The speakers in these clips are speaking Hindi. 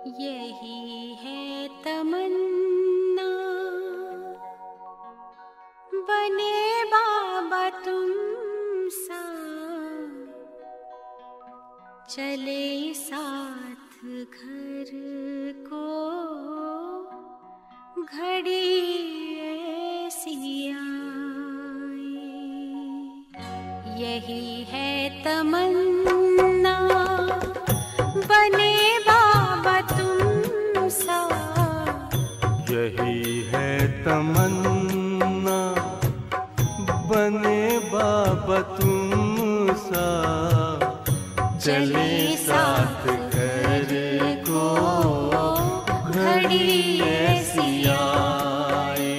यही है तमन्ना, बने बाबा तुम सा, चले साथ घर को घड़ी ऐसी आए। यही है तमन्ना, बने बाबा तुम सा। यही है तमन्ना, बने बाबा तुम सा, चले साथ घर को घड़ी ऐसी आए।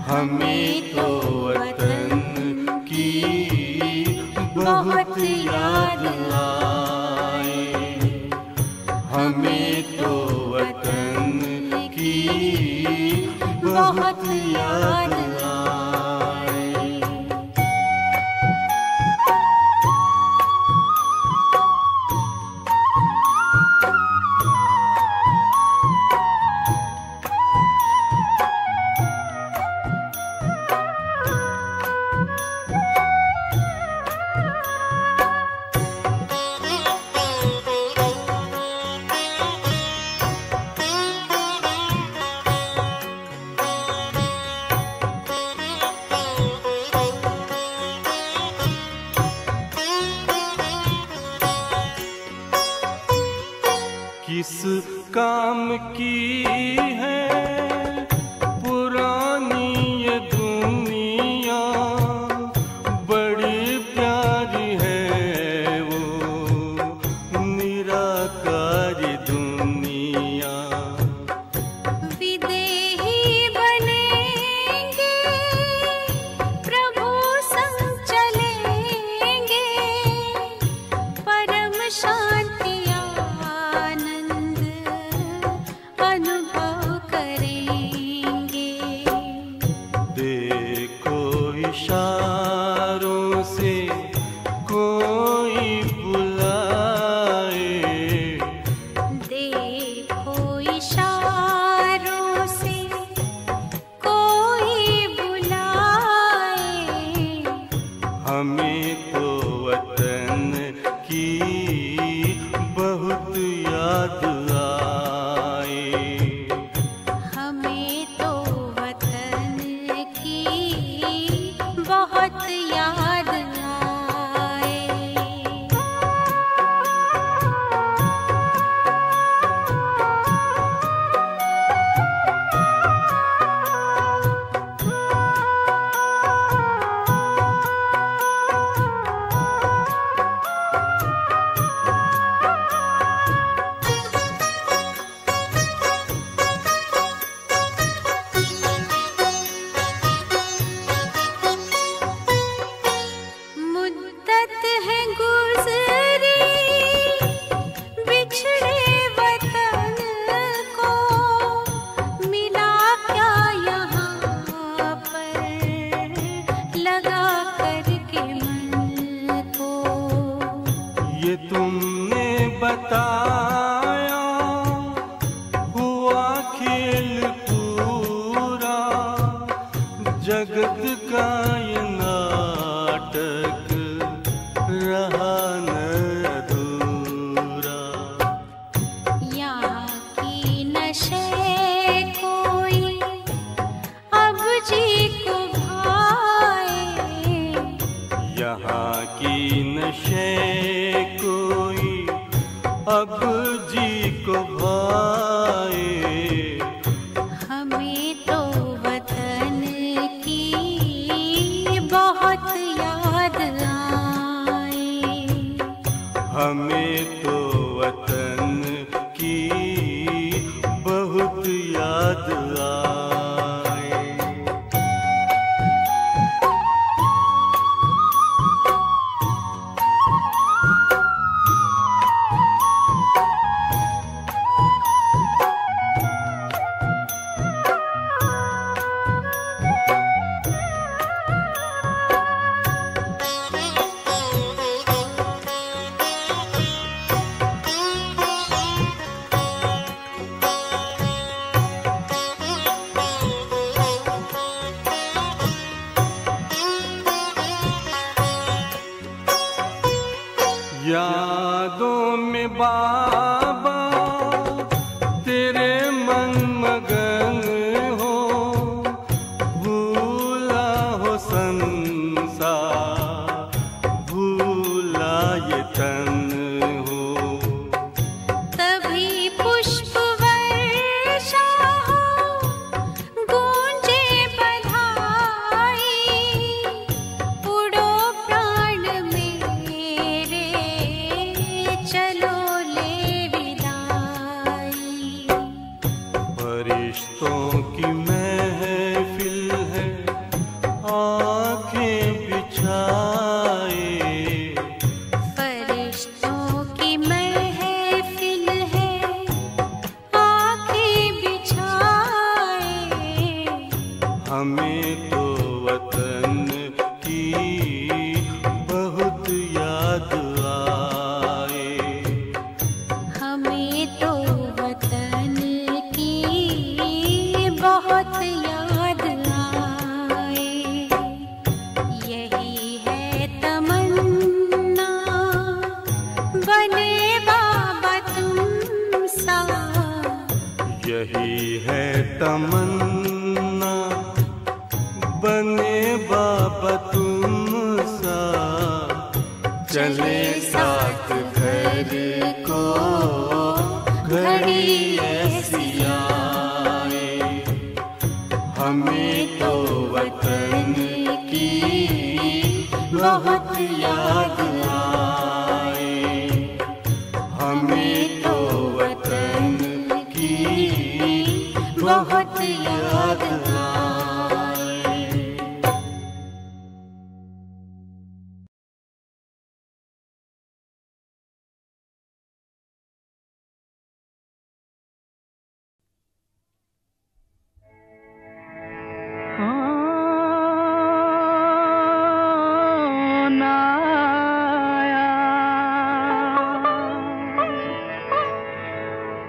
हमें तो वतन की बहुत याद आए, हमें तो वतन की बहुत याद आए। किस काम की है पुरानी ये दुनिया, बड़ी प्यारी है वो निराकारी दुनिया। विदेही बनेंगे प्रभु संग चलेंगे, परम शांति इशारों से कोई बुलाए, देखो इशारों से कोई बुलाए। हमें तो वतन की बहुत याद आए, हमें तो वतन की बहुत याद आए। ये तुमने बताया हुआ खेल पूरा, जगत का ये नाटक रहा न अधूरा। यहाँ की नशे कोई अब जी को भाए, यहाँ की नशे कोई अब जी को भाए। हमें तो वतन की बहुत याद आए, हमें तो वतन की बहुत याद आए। फरिश्तों की महफिल है, आंखें बिछाए। फरिश्तों की महफिल है, आंखें बिछाए। हमें तो वतन की बहुत याद आए। हमें तो वतन की बहुत याद आए। यही है तमन्ना, बने बाबा तुम सा। यही है तमन्ना, बने बाबा तुम सा। चले साथ घर को घड़ी ऐसी आए। हमें तो वतन की बहुत याद आए। हमें तो वतन की बहुत याद आए। कौन आया,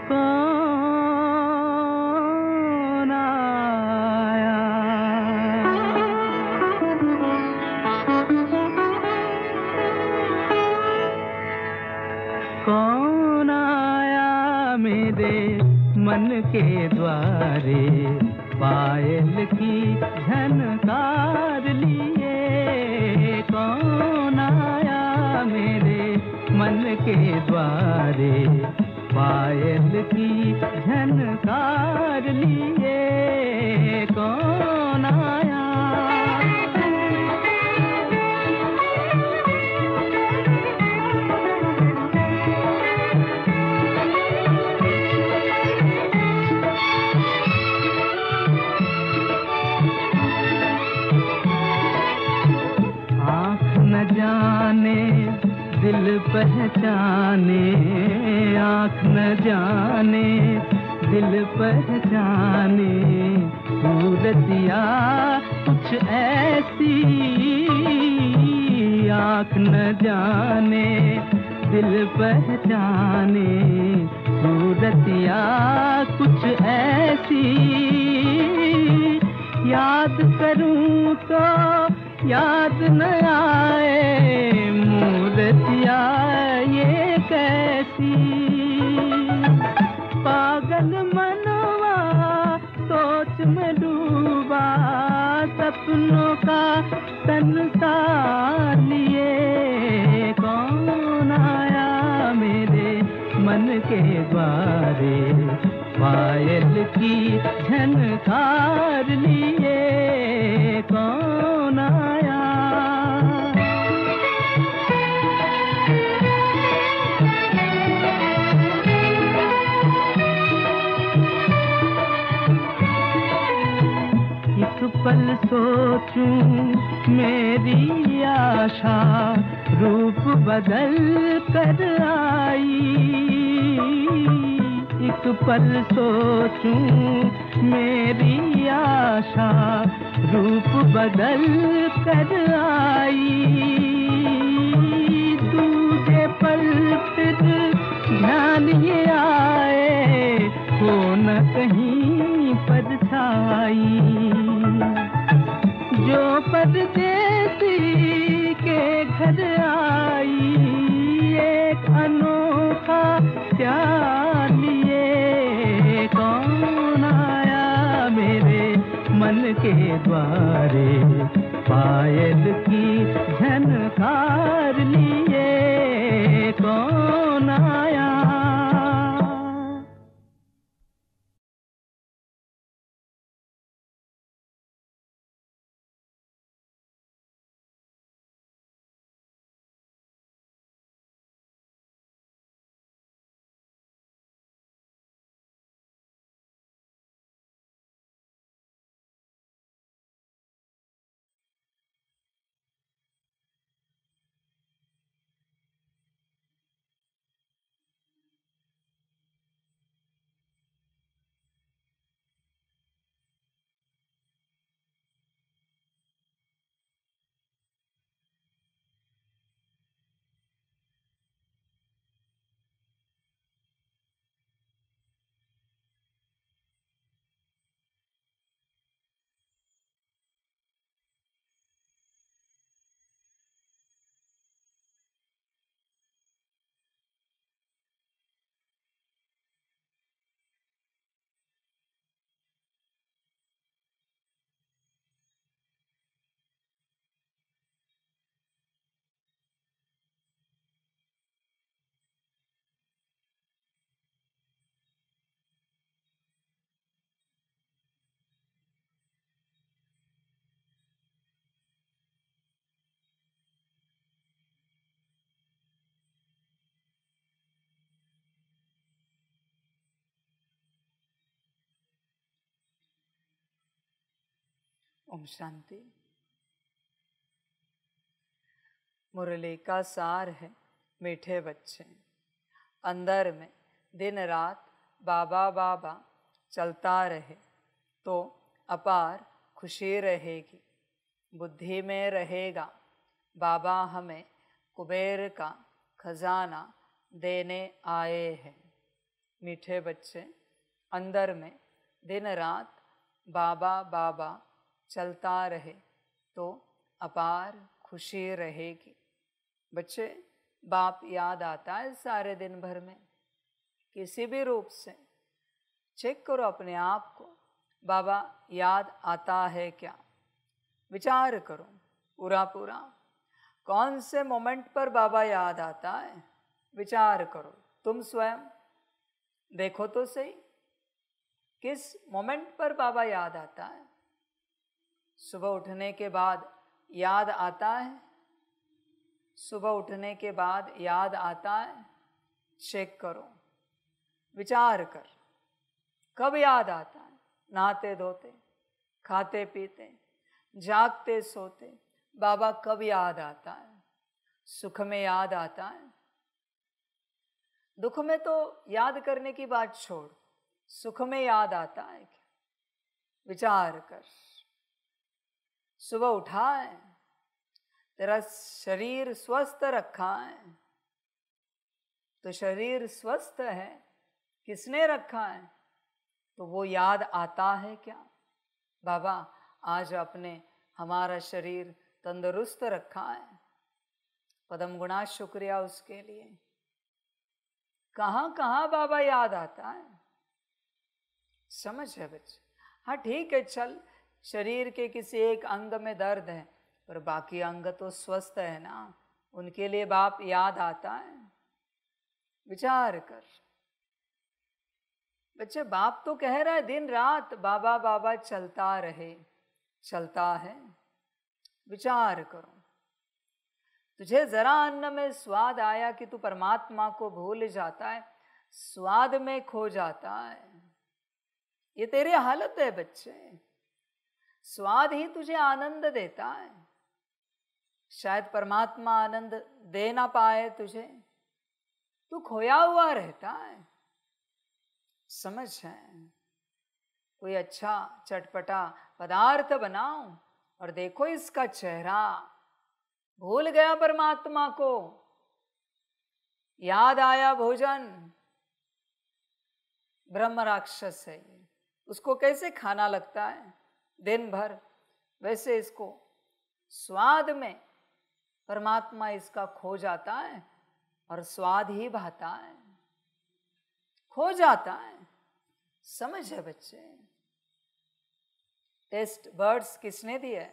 कौन आया, कौन आया मेरे मन के द्वारे, पायल की झनकार लिए। कौन आया मेरे मन के द्वारे, पायल की झनकार लिए। कौन आया, न जाने दिल पहचाने, आँख न जाने दिल पहचाने। सूरतिया कुछ ऐसी, आँख न जाने दिल पहचाने। सूरतिया कुछ ऐसी, याद करूं तो याद न आए। मूर्तिया ये कैसी, पागल मनवा सोच में डूबा। सपनों का संसार लिए। कौन आया मेरे मन के द्वारे, पायल की झनकार लिए। कौन आया, एक पल सोचूं मेरी आशा, रूप बदल कर आई। एक पल सोचूं मेरी आशा, रूप बदल कर आई। दूजे पल फिर ध्यान ये आए, हो न कहीं परछाई। जो परदेसी के घर आई, एक अनोखा प्यार लिए। कौन आया मेरे मन के द्वारे, पायल की झनकार लिए। कौन आया। ओम शांति। मुरली का सार है मीठे बच्चे, अंदर में दिन रात बाबा बाबा चलता रहे तो अपार खुशी रहेगी, बुद्धि में रहेगा बाबा हमें कुबेर का खजाना देने आए हैं। मीठे बच्चे, अंदर में दिन रात बाबा बाबा चलता रहे तो अपार खुशी रहेगी। बच्चे, बाप याद आता है सारे दिन भर में, किसी भी रूप से चेक करो अपने आप को, बाबा याद आता है क्या? विचार करो पूरा पूरा, कौन से मोमेंट पर बाबा याद आता है? विचार करो, तुम स्वयं देखो तो सही, किस मोमेंट पर बाबा याद आता है? सुबह उठने के बाद याद आता है? सुबह उठने के बाद याद आता है? चेक करो, विचार कर, कब याद आता है? नहाते धोते, खाते पीते, जागते सोते, बाबा कब याद आता है? सुख में याद आता है? दुख में तो याद करने की बात छोड़, सुख में याद आता है क्या? विचार कर। सुबह उठा है, तेरा शरीर स्वस्थ रखा है, तो शरीर स्वस्थ है, किसने रखा है? तो वो याद आता है क्या? बाबा आज आपने हमारा शरीर तंदुरुस्त रखा है, पदम गुणा शुक्रिया उसके लिए। कहाँ कहाँ बाबा याद आता है? समझ है बच्चे? हाँ ठीक है, चल शरीर के किसी एक अंग में दर्द है, पर बाकी अंग तो स्वस्थ है ना, उनके लिए बाप याद आता है। विचार कर बच्चे, बाप तो कह रहा है दिन रात बाबा बाबा चलता रहे, चलता है। विचार करो, तुझे जरा अन्न में स्वाद आया कि तू परमात्मा को भूल जाता है, स्वाद में खो जाता है। ये तेरी हालत है बच्चे, स्वाद ही तुझे आनंद देता है, शायद परमात्मा आनंद दे ना पाए तुझे, तू खोया हुआ रहता है। समझ है? कोई अच्छा चटपटा पदार्थ बनाओ और देखो इसका चेहरा, भूल गया परमात्मा को, याद आया भोजन। ब्रह्म राक्षस है ये, उसको कैसे खाना लगता है दिन भर, वैसे इसको स्वाद में परमात्मा इसका खो जाता है और स्वाद ही भाता है, खो जाता है। समझ है बच्चे? टेस्ट बर्ड्स किसने दिए?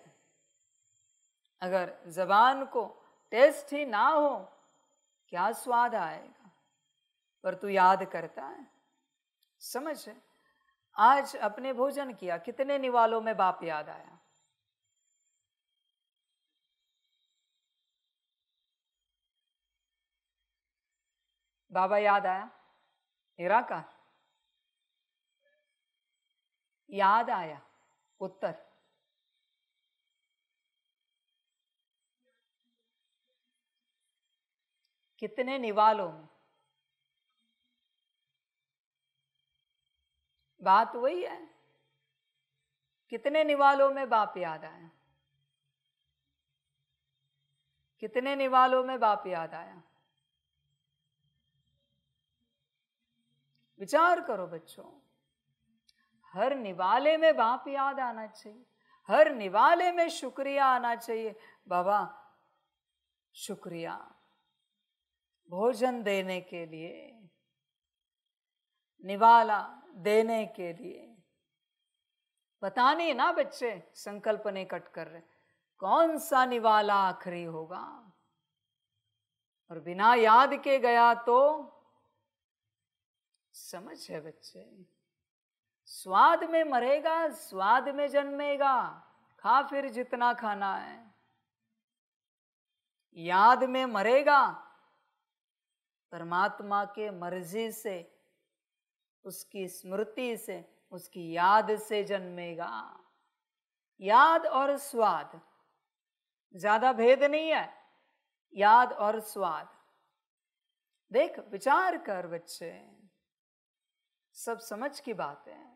अगर जबान को टेस्ट ही ना हो, क्या स्वाद आएगा? पर तू याद करता है। समझ है? आज अपने भोजन किया, कितने निवालों में बाप याद आया? बाबा याद आया? निराकार याद आया? उत्तर कितने निवालों में? बात वही है, कितने निवालों में बाप याद आया? कितने निवालों में बाप याद आया? विचार करो बच्चों, हर निवाले में बाप याद आना चाहिए, हर निवाले में शुक्रिया आना चाहिए। बाबा शुक्रिया भोजन देने के लिए, निवाला देने के लिए। पता नहीं ना बच्चे, संकल्प नहीं कट कर रहे कौन सा निवाला आखिरी होगा, और बिना याद के गया तो। समझ है बच्चे? स्वाद में मरेगा, स्वाद में जन्मेगा, खा फिर जितना खाना है। याद में मरेगा, परमात्मा के मर्जी से, उसकी स्मृति से, उसकी याद से जन्मेगा। याद और स्वाद, ज्यादा भेद नहीं है, याद और स्वाद। देख, विचार कर बच्चे, सब समझ की बात है।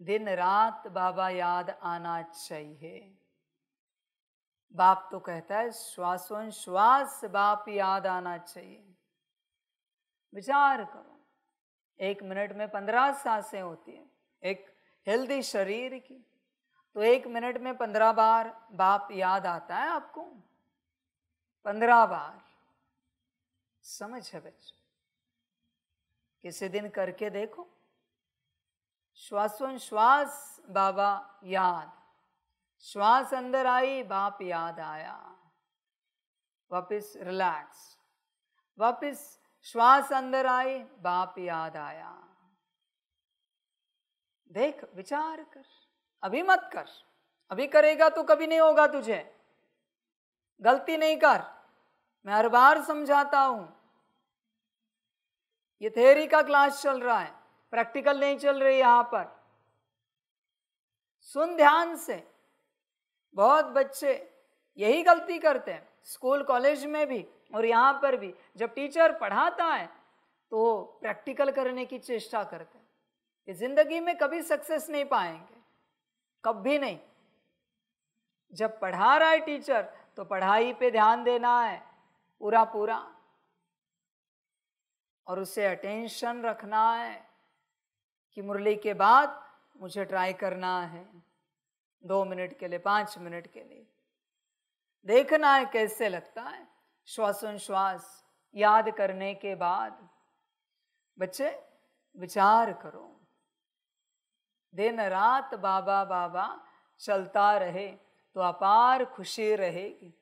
दिन रात बाबा याद आना चाहिए। बाप तो कहता है श्वासोश्वास बाप याद आना चाहिए। विचार करो, 1 मिनट में 15 सांसें होती है एक हेल्दी शरीर की, तो 1 मिनट में 15 बार बाप याद आता है आपको, 15 बार। समझ है बच्चों? किसी दिन करके देखो, श्वासोश्वास बाबा याद, श्वास अंदर आई बाप याद आया, वापिस रिलैक्स, वापिस श्वास अंदर आई बाप याद आया। देख, विचार कर, अभी मत कर, अभी करेगा तो कभी नहीं होगा तुझे। गलती नहीं कर, मैं हर बार समझाता हूं। ये थ्योरी का क्लास चल रहा है, प्रैक्टिकल नहीं चल रही यहां पर। सुन ध्यान से। बहुत बच्चे यही गलती करते हैं, स्कूल कॉलेज में भी और यहाँ पर भी। जब टीचर पढ़ाता है तो प्रैक्टिकल करने की चेष्टा करते हैं। ये जिंदगी में कभी सक्सेस नहीं पाएंगे, कभी नहीं। जब पढ़ा रहा है टीचर तो पढ़ाई पे ध्यान देना है पूरा पूरा, और उसे अटेंशन रखना है कि मुरली के बाद मुझे ट्राई करना है 2 मिनट के लिए, 5 मिनट के लिए। देखना है कैसे लगता है श्वासोश्वास याद करने के बाद। बच्चे विचार करो, दिन रात बाबा बाबा चलता रहे तो अपार खुशी रहेगी।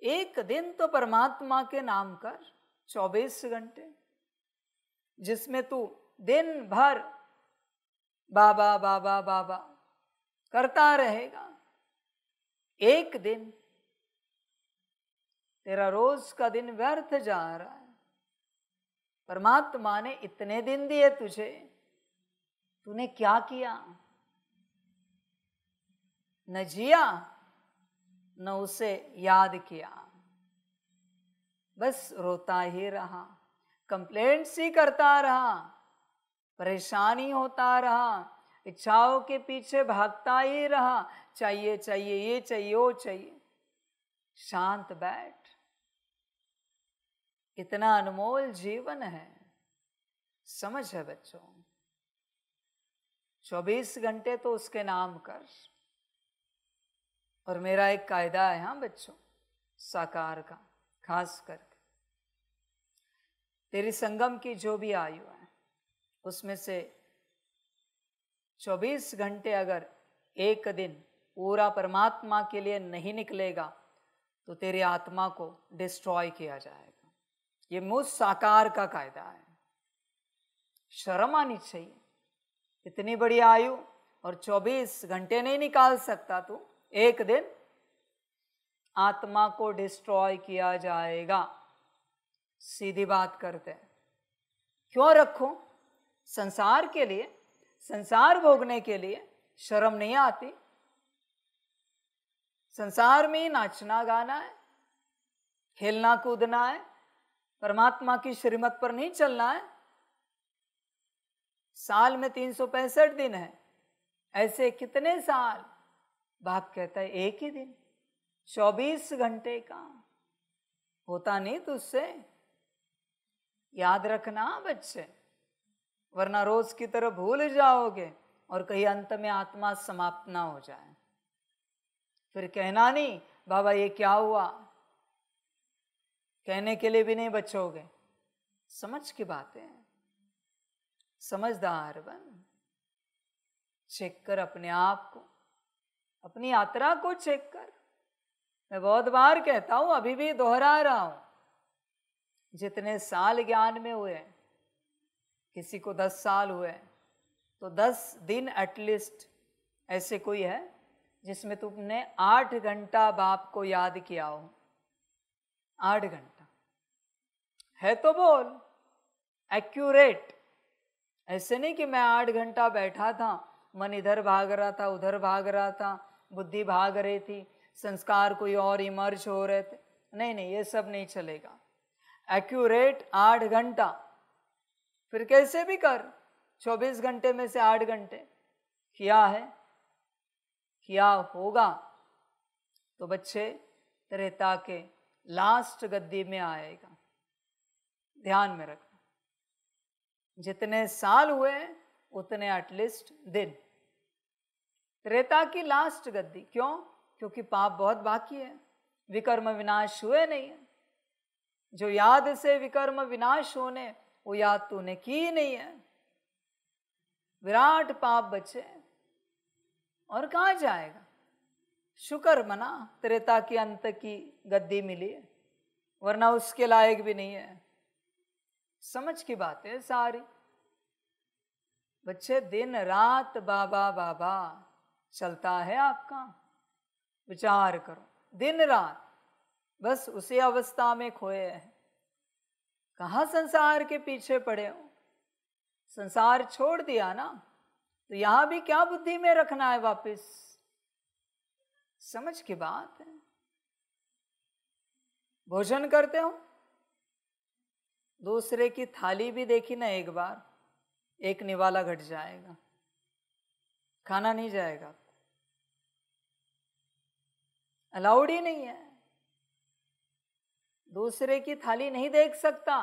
एक दिन तो परमात्मा के नाम कर, 24 घंटे, जिसमें तू दिन भर बाबा बाबा बाबा करता रहेगा। एक दिन तेरा रोज का दिन व्यर्थ जा रहा है। परमात्मा ने इतने दिन दिए तुझे, तूने क्या किया? न जिया, न उसे याद किया, बस रोता ही रहा, कंप्लेंट्स ही करता रहा, परेशानी होता रहा, इच्छाओं के पीछे भागता ही रहा, चाहिए चाहिए, ये चाहिए वो चाहिए। शांत बैठ, इतना अनमोल जीवन है। समझ है बच्चों? 24 घंटे तो उसके नाम कर। और मेरा एक कायदा है, हाँ बच्चों, साकार का, खास करके तेरी संगम की जो भी आयु है उसमें से 24 घंटे अगर एक दिन पूरा परमात्मा के लिए नहीं निकलेगा तो तेरी आत्मा को डिस्ट्रॉय किया जाएगा। ये मुझ साकार का कायदा है। शर्म आनी चाहिए, इतनी बड़ी आयु और 24 घंटे नहीं निकाल सकता तू। एक दिन आत्मा को डिस्ट्रॉय किया जाएगा। सीधी बात करते हैं, क्यों रखो? संसार के लिए, संसार भोगने के लिए शर्म नहीं आती? संसार में नाचना गाना है, खेलना कूदना है, परमात्मा की श्रीमत पर नहीं चलना है। साल में 365 दिन है, ऐसे कितने साल? बाप कहता है एक ही दिन, 24 घंटे का होता नहीं तुझसे। याद रखना बच्चे, वरना रोज की तरह भूल जाओगे और कहीं अंत में आत्मा समाप्त ना हो जाए। फिर कहना नहीं बाबा ये क्या हुआ, कहने के लिए भी नहीं बचोगे। समझ की बातें हैं, समझदार बन। चेक कर अपने आप को, अपनी यात्रा को चेक कर। मैं बहुत बार कहता हूं, अभी भी दोहरा रहा हूं, जितने साल ज्ञान में हुए, किसी को 10 साल हुए, तो 10 दिन एटलीस्ट ऐसे कोई है जिसमें तुमने 8 घंटा बाप को याद किया हो। 8 घंटा है तो बोल, एक्यूरेट। ऐसे नहीं कि मैं 8 घंटा बैठा था, मन इधर भाग रहा था, उधर भाग रहा था, बुद्धि भाग रही थी, संस्कार कोई और इमर्ज हो रहे थे। नहीं नहीं, ये सब नहीं चलेगा। एक्यूरेट 8 घंटा, फिर कैसे भी कर, 24 घंटे में से 8 घंटे किया है, किया होगा, तो बच्चे त्रेता के लास्ट गद्दी में आएगा। ध्यान में रखना, जितने साल हुए उतने एटलीस्ट दिन। त्रेता की लास्ट गद्दी, क्यों? क्योंकि पाप बहुत बाकी है, विकर्म विनाश हुए नहीं है। जो याद से विकर्म विनाश होने, वो याद तूने की ही नहीं है। विराट पाप बचे, और कहाँ जाएगा? शुक्र मना त्रेता की अंत की गद्दी मिली है, वरना उसके लायक भी नहीं है। समझ की बात है सारी। बच्चे दिन रात बाबा बाबा चलता है आपका, विचार करो, दिन रात बस उसी अवस्था में खोए हैं। कहाँ संसार के पीछे पड़े हो? संसार छोड़ दिया ना, तो यहां भी क्या बुद्धि में रखना है वापस? समझ की बात है। भोजन करते हो, दूसरे की थाली भी देखी ना एक बार, एक निवाला घट जाएगा, खाना नहीं जाएगा, अलाउड ही नहीं है। दूसरे की थाली नहीं देख सकता,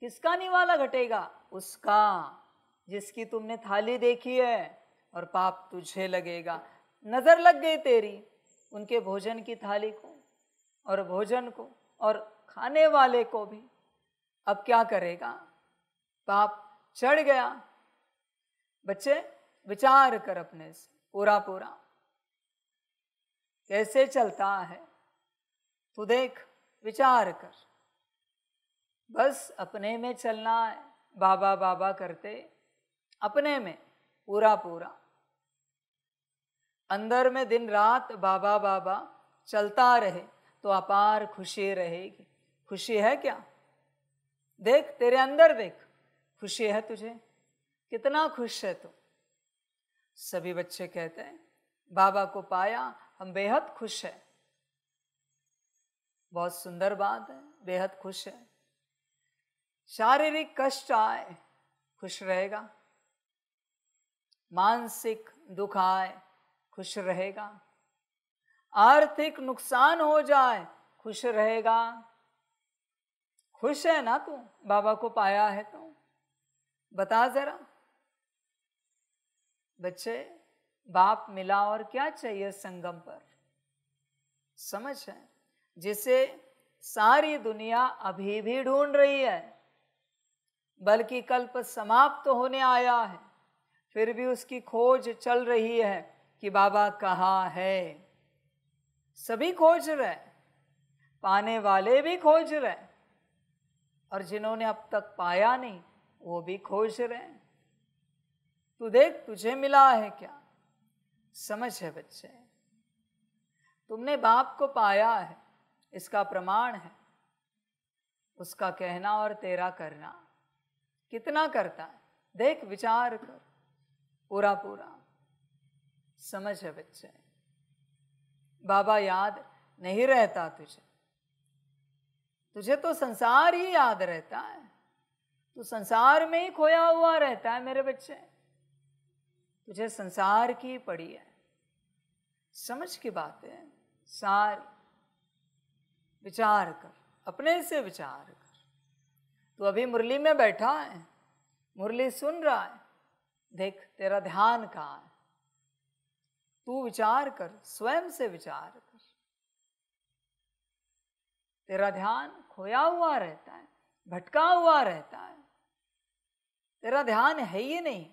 किसका निवाला घटेगा? उसका, जिसकी तुमने थाली देखी है, और पाप तुझे लगेगा। नजर लग गई तेरी उनके भोजन की थाली को, और भोजन को, और खाने वाले को भी। अब क्या करेगा? पाप चढ़ गया। बच्चे विचार कर अपने से पूरा पूरा, कैसे चलता है तू देख, विचार कर। बस अपने में चलना है, बाबा बाबा करते अपने में पूरा पूरा। अंदर में दिन रात बाबा बाबा चलता रहे तो अपार खुशी रहेगी। खुशी है क्या? देख तेरे अंदर, देख खुशी है तुझे, कितना खुश है तू। सभी बच्चे कहते हैं बाबा को पाया, हम बेहद खुश है। बहुत सुंदर बात है, बेहद खुश है। शारीरिक कष्ट आए खुश रहेगा, मानसिक दुख आए खुश रहेगा, आर्थिक नुकसान हो जाए खुश रहेगा। खुश है ना तू? बाबा को पाया है तो बता जरा। बच्चे बाप मिला और क्या चाहिए संगम पर? समझ है, जिसे सारी दुनिया अभी भी ढूंढ रही है, बल्कि कल्प समाप्त होने आया है, फिर भी उसकी खोज चल रही है कि बाबा कहाँ है। सभी खोज रहे, पाने वाले भी खोज रहे, और जिन्होंने अब तक पाया नहीं वो भी खोज रहे। तू देख तुझे मिला है क्या? समझ है बच्चे, तुमने बाप को पाया है, इसका प्रमाण है उसका कहना और तेरा करना। कितना करता है देख, विचार कर पूरा पूरा। समझ है बच्चे, बाबा याद नहीं रहता तुझे, तुझे तो संसार ही याद रहता है। तू संसार में ही खोया हुआ रहता है मेरे बच्चे, तुझे संसार की पड़ी है। समझ की बात है सारी। विचार कर, अपने से विचार कर। तू अभी मुरली में बैठा है, मुरली सुन रहा है, देख तेरा ध्यान कहाँ है? तू विचार कर, स्वयं से विचार कर। तेरा ध्यान खोया हुआ रहता है, भटका हुआ रहता है, तेरा ध्यान है ही नहीं।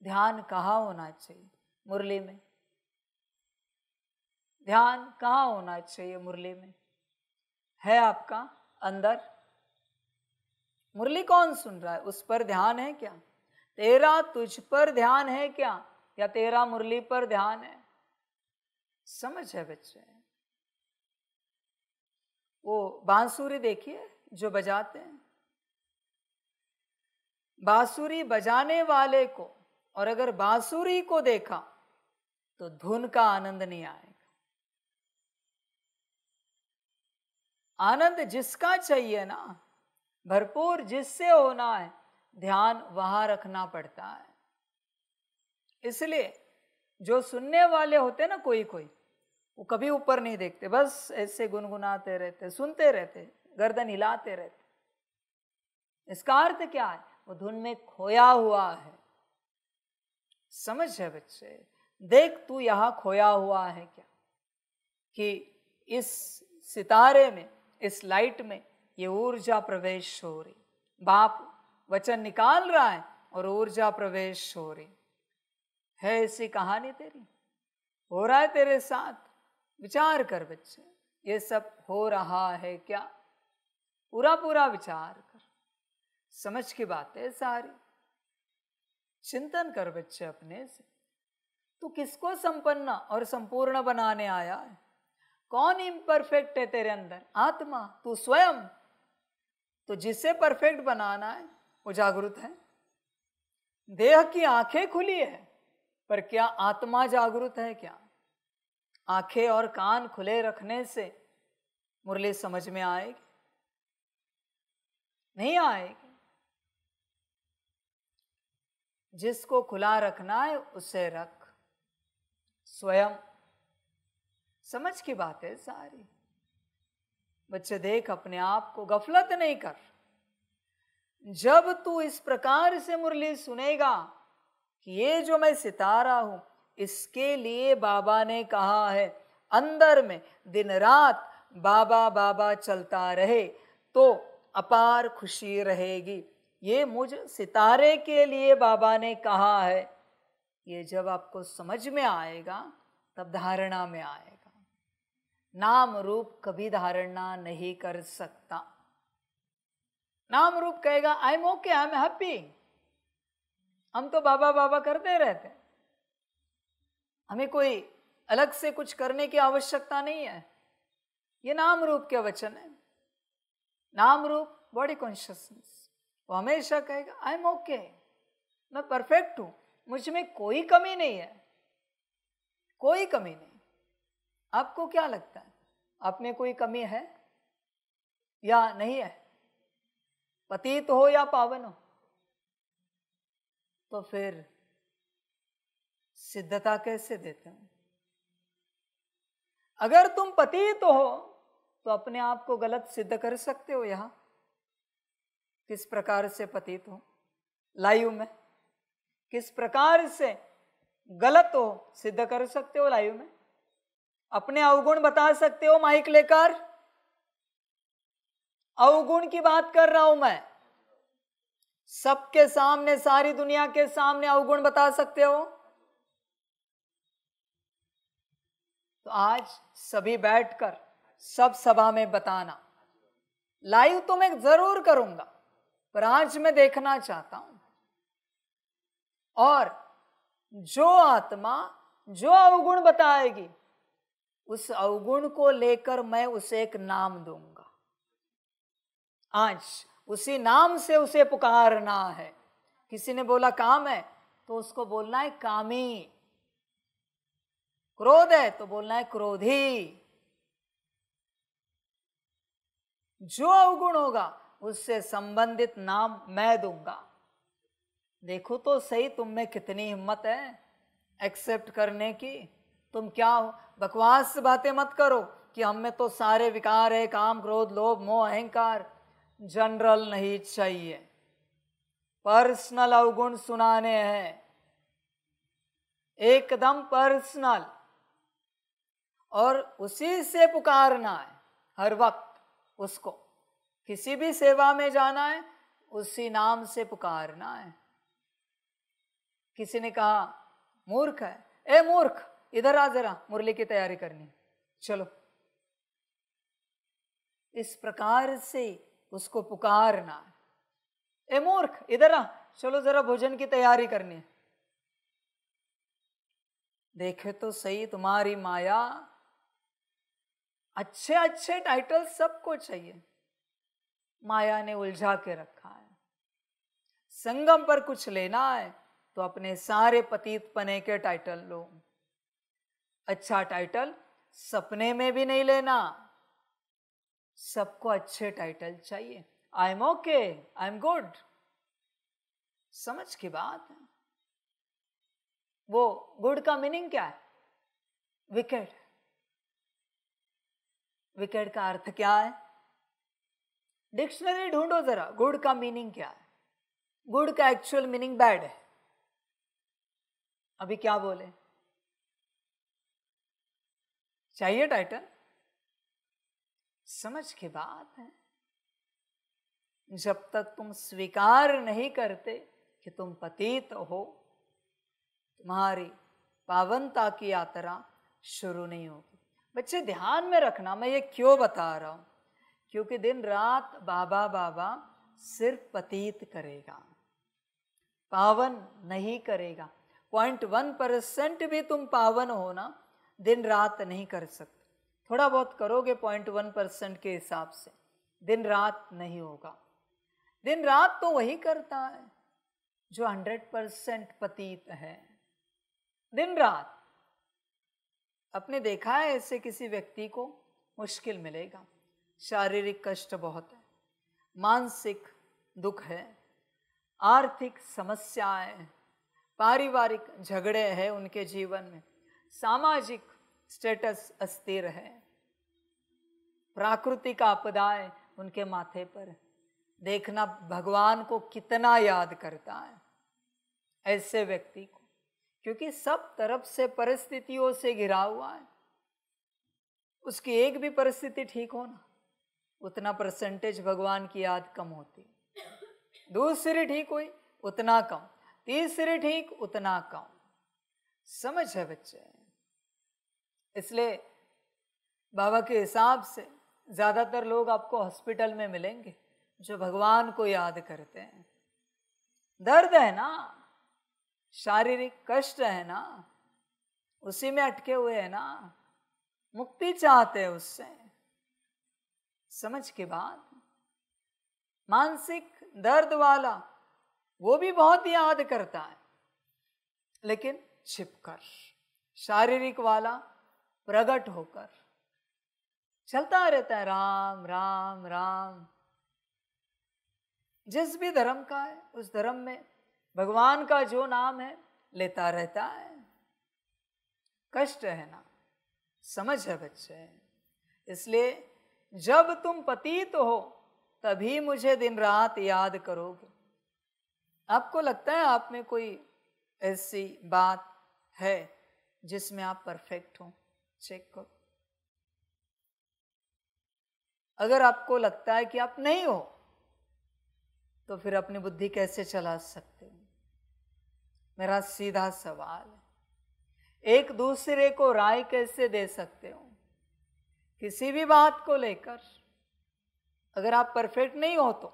ध्यान कहाँ होना चाहिए? मुरली में। ध्यान कहाँ होना चाहिए मुरली में? है आपका अंदर। मुरली कौन सुन रहा है, उस पर ध्यान है क्या? तेरा तुझ पर ध्यान है क्या, या तेरा मुरली पर ध्यान है? समझ है बच्चे। वो बांसुरी देखिए जो बजाते हैं, बांसुरी बजाने वाले को और अगर बांसुरी को देखा तो धुन का आनंद नहीं आएगा। आनंद जिसका चाहिए ना, भरपूर जिससे होना है, ध्यान वहां रखना पड़ता है। इसलिए जो सुनने वाले होते ना, कोई कोई वो कभी ऊपर नहीं देखते, बस ऐसे गुनगुनाते रहते, सुनते रहते, गर्दन हिलाते रहते। इसका अर्थ क्या है? वो धुन में खोया हुआ है। समझ है बच्चे? देख तू यहां खोया हुआ है क्या, कि इस सितारे में, इस लाइट में ये ऊर्जा प्रवेश हो रही। बाप वचन निकाल रहा है और ऊर्जा प्रवेश हो रही है। ऐसी कहानी तेरी हो रहा है तेरे साथ। विचार कर बच्चे, ये सब हो रहा है क्या? पूरा पूरा विचार कर। समझ की बात है सारी। चिंतन कर बच्चे अपने से। तू किसको संपन्न और संपूर्ण बनाने आया है? कौन इम्परफेक्ट है तेरे अंदर? आत्मा, तू स्वयं। तो जिसे परफेक्ट बनाना है वो जागृत है। देह की आंखें खुली है, पर क्या आत्मा जागृत है क्या? आंखें और कान खुले रखने से मुरली समझ में आएगी? नहीं आएगी। जिसको खुला रखना है उसे रख, स्वयं। समझ की बात है सारी। बच्चे देख, अपने आप को गफलत नहीं कर। जब तू इस प्रकार से मुरली सुनेगा कि ये जो मैं सितारा हूं, इसके लिए बाबा ने कहा है अंदर में दिन रात बाबा बाबा चलता रहे तो अपार खुशी रहेगी। ये मुझ सितारे के लिए बाबा ने कहा है। ये जब आपको समझ में आएगा तब धारणा में आएगा। नाम रूप कभी धारणा नहीं कर सकता। नाम रूप कहेगा I am okay, I am happy. हम तो बाबा बाबा करते रहते, हमें कोई अलग से कुछ करने की आवश्यकता नहीं है। ये नाम रूप के वचन है। नाम रूप बॉडी कॉन्शियसनेस, वो हमेशा कहेगा आई एम ओके, मैं परफेक्ट हूं, मुझ में कोई कमी नहीं है, कोई कमी नहीं। आपको क्या लगता है, आप में कोई कमी है या नहीं है? पतित हो या पावन हो? तो फिर सिद्धता कैसे देते हो? अगर तुम पतित हो तो अपने आप को गलत सिद्ध कर सकते हो। यहां किस प्रकार से पतित हो? लाइव में किस प्रकार से गलत हो सिद्ध कर सकते हो? लाइव में अपने अवगुण बता सकते हो माइक लेकर? अवगुण की बात कर रहा हूं मैं। सबके सामने, सारी दुनिया के सामने अवगुण बता सकते हो? तो आज सभी बैठकर सब सभा में बताना। लाइव तो मैं जरूर करूंगा, पर आज मैं देखना चाहता हूं। और जो आत्मा जो अवगुण बताएगी, उस अवगुण को लेकर मैं उसे एक नाम दूंगा। आज उसी नाम से उसे पुकारना है। किसी ने बोला काम है तो उसको बोलना है कामी। क्रोध है तो बोलना है क्रोधी। जो अवगुण होगा उससे संबंधित नाम मैं दूंगा। देखो तो सही तुम में कितनी हिम्मत है एक्सेप्ट करने की। तुम क्या हो? बकवास बातें मत करो कि हम में तो सारे विकार है, काम क्रोध लोभ मोह अहंकार। जनरल नहीं चाहिए, पर्सनल अवगुण सुनाने हैं, एकदम पर्सनल। और उसी से पुकारना है हर वक्त। उसको किसी भी सेवा में जाना है, उसी नाम से पुकारना है। किसी ने कहा मूर्ख है, ए मूर्ख इधर आ, जरा मुरली की तैयारी करनी है, चलो। इस प्रकार से उसको पुकारना है। ए मूर्ख इधर आ, चलो जरा भोजन की तैयारी करनी है। देखे तो सही तुम्हारी माया। अच्छे अच्छे टाइटल सबको चाहिए, माया ने उलझा के रखा है। संगम पर कुछ लेना है तो अपने सारे पतित पने के टाइटल लो। अच्छा टाइटल सपने में भी नहीं लेना। सबको अच्छे टाइटल चाहिए। I am okay, I am good, समझ की बात है। वो गुड का मीनिंग क्या है? विकेट। विकेट का अर्थ क्या है? डिक्शनरी ढूंढो जरा, गुड का मीनिंग क्या है? गुड का एक्चुअल मीनिंग बैड है। अभी क्या बोले? चाहिए टाइटल? समझ की बात है। जब तक तुम स्वीकार नहीं करते कि तुम पतित हो, तुम्हारी पावनता की यात्रा शुरू नहीं होगी। बच्चे ध्यान में रखना, मैं ये क्यों बता रहा हूं, क्योंकि दिन रात बाबा बाबा सिर्फ पतित करेगा, पावन नहीं करेगा। 0.1% भी तुम पावन हो ना, दिन रात नहीं कर सकते। थोड़ा बहुत करोगे 0.1% के हिसाब से, दिन रात नहीं होगा। दिन रात तो वही करता है जो 100% पतित है। दिन रात आपने देखा है ऐसे किसी व्यक्ति को मुश्किल मिलेगा, शारीरिक कष्ट बहुत है, मानसिक दुख है, आर्थिक समस्याएं, पारिवारिक झगड़े हैं उनके जीवन में, सामाजिक स्टेटस अस्थिर है, प्राकृतिक आपदाएं उनके माथे पर। देखना भगवान को कितना याद करता है ऐसे व्यक्ति को, क्योंकि सब तरफ से परिस्थितियों से घिरा हुआ है। उसकी एक भी परिस्थिति ठीक हो ना, उतना परसेंटेज भगवान की याद कम होती। दूसरी ठीक हुई उतना कम, तीसरी ठीक उतना कम। समझ है बच्चे? इसलिए बाबा के हिसाब से ज्यादातर लोग आपको हॉस्पिटल में मिलेंगे जो भगवान को याद करते हैं। दर्द है ना, शारीरिक कष्ट है ना, उसी में अटके हुए है ना, मुक्ति चाहते हैं उससे। समझ के बाद मानसिक दर्द वाला वो भी बहुत याद करता है, लेकिन छिपकर। शारीरिक वाला प्रकट होकर चलता रहता है, राम राम राम। जिस भी धर्म का है उस धर्म में भगवान का जो नाम है लेता रहता है। कष्ट है ना, समझ है बच्चे? इसलिए जब तुम पतित हो तभी मुझे दिन रात याद करोगे। आपको लगता है आप में कोई ऐसी बात है जिसमें आप परफेक्ट हो? चेक करो। अगर आपको लगता है कि आप नहीं हो तो फिर अपनी बुद्धि कैसे चला सकते हो? मेरा सीधा सवाल है, एक दूसरे को राय कैसे दे सकते हो किसी भी बात को लेकर? अगर आप परफेक्ट नहीं हो तो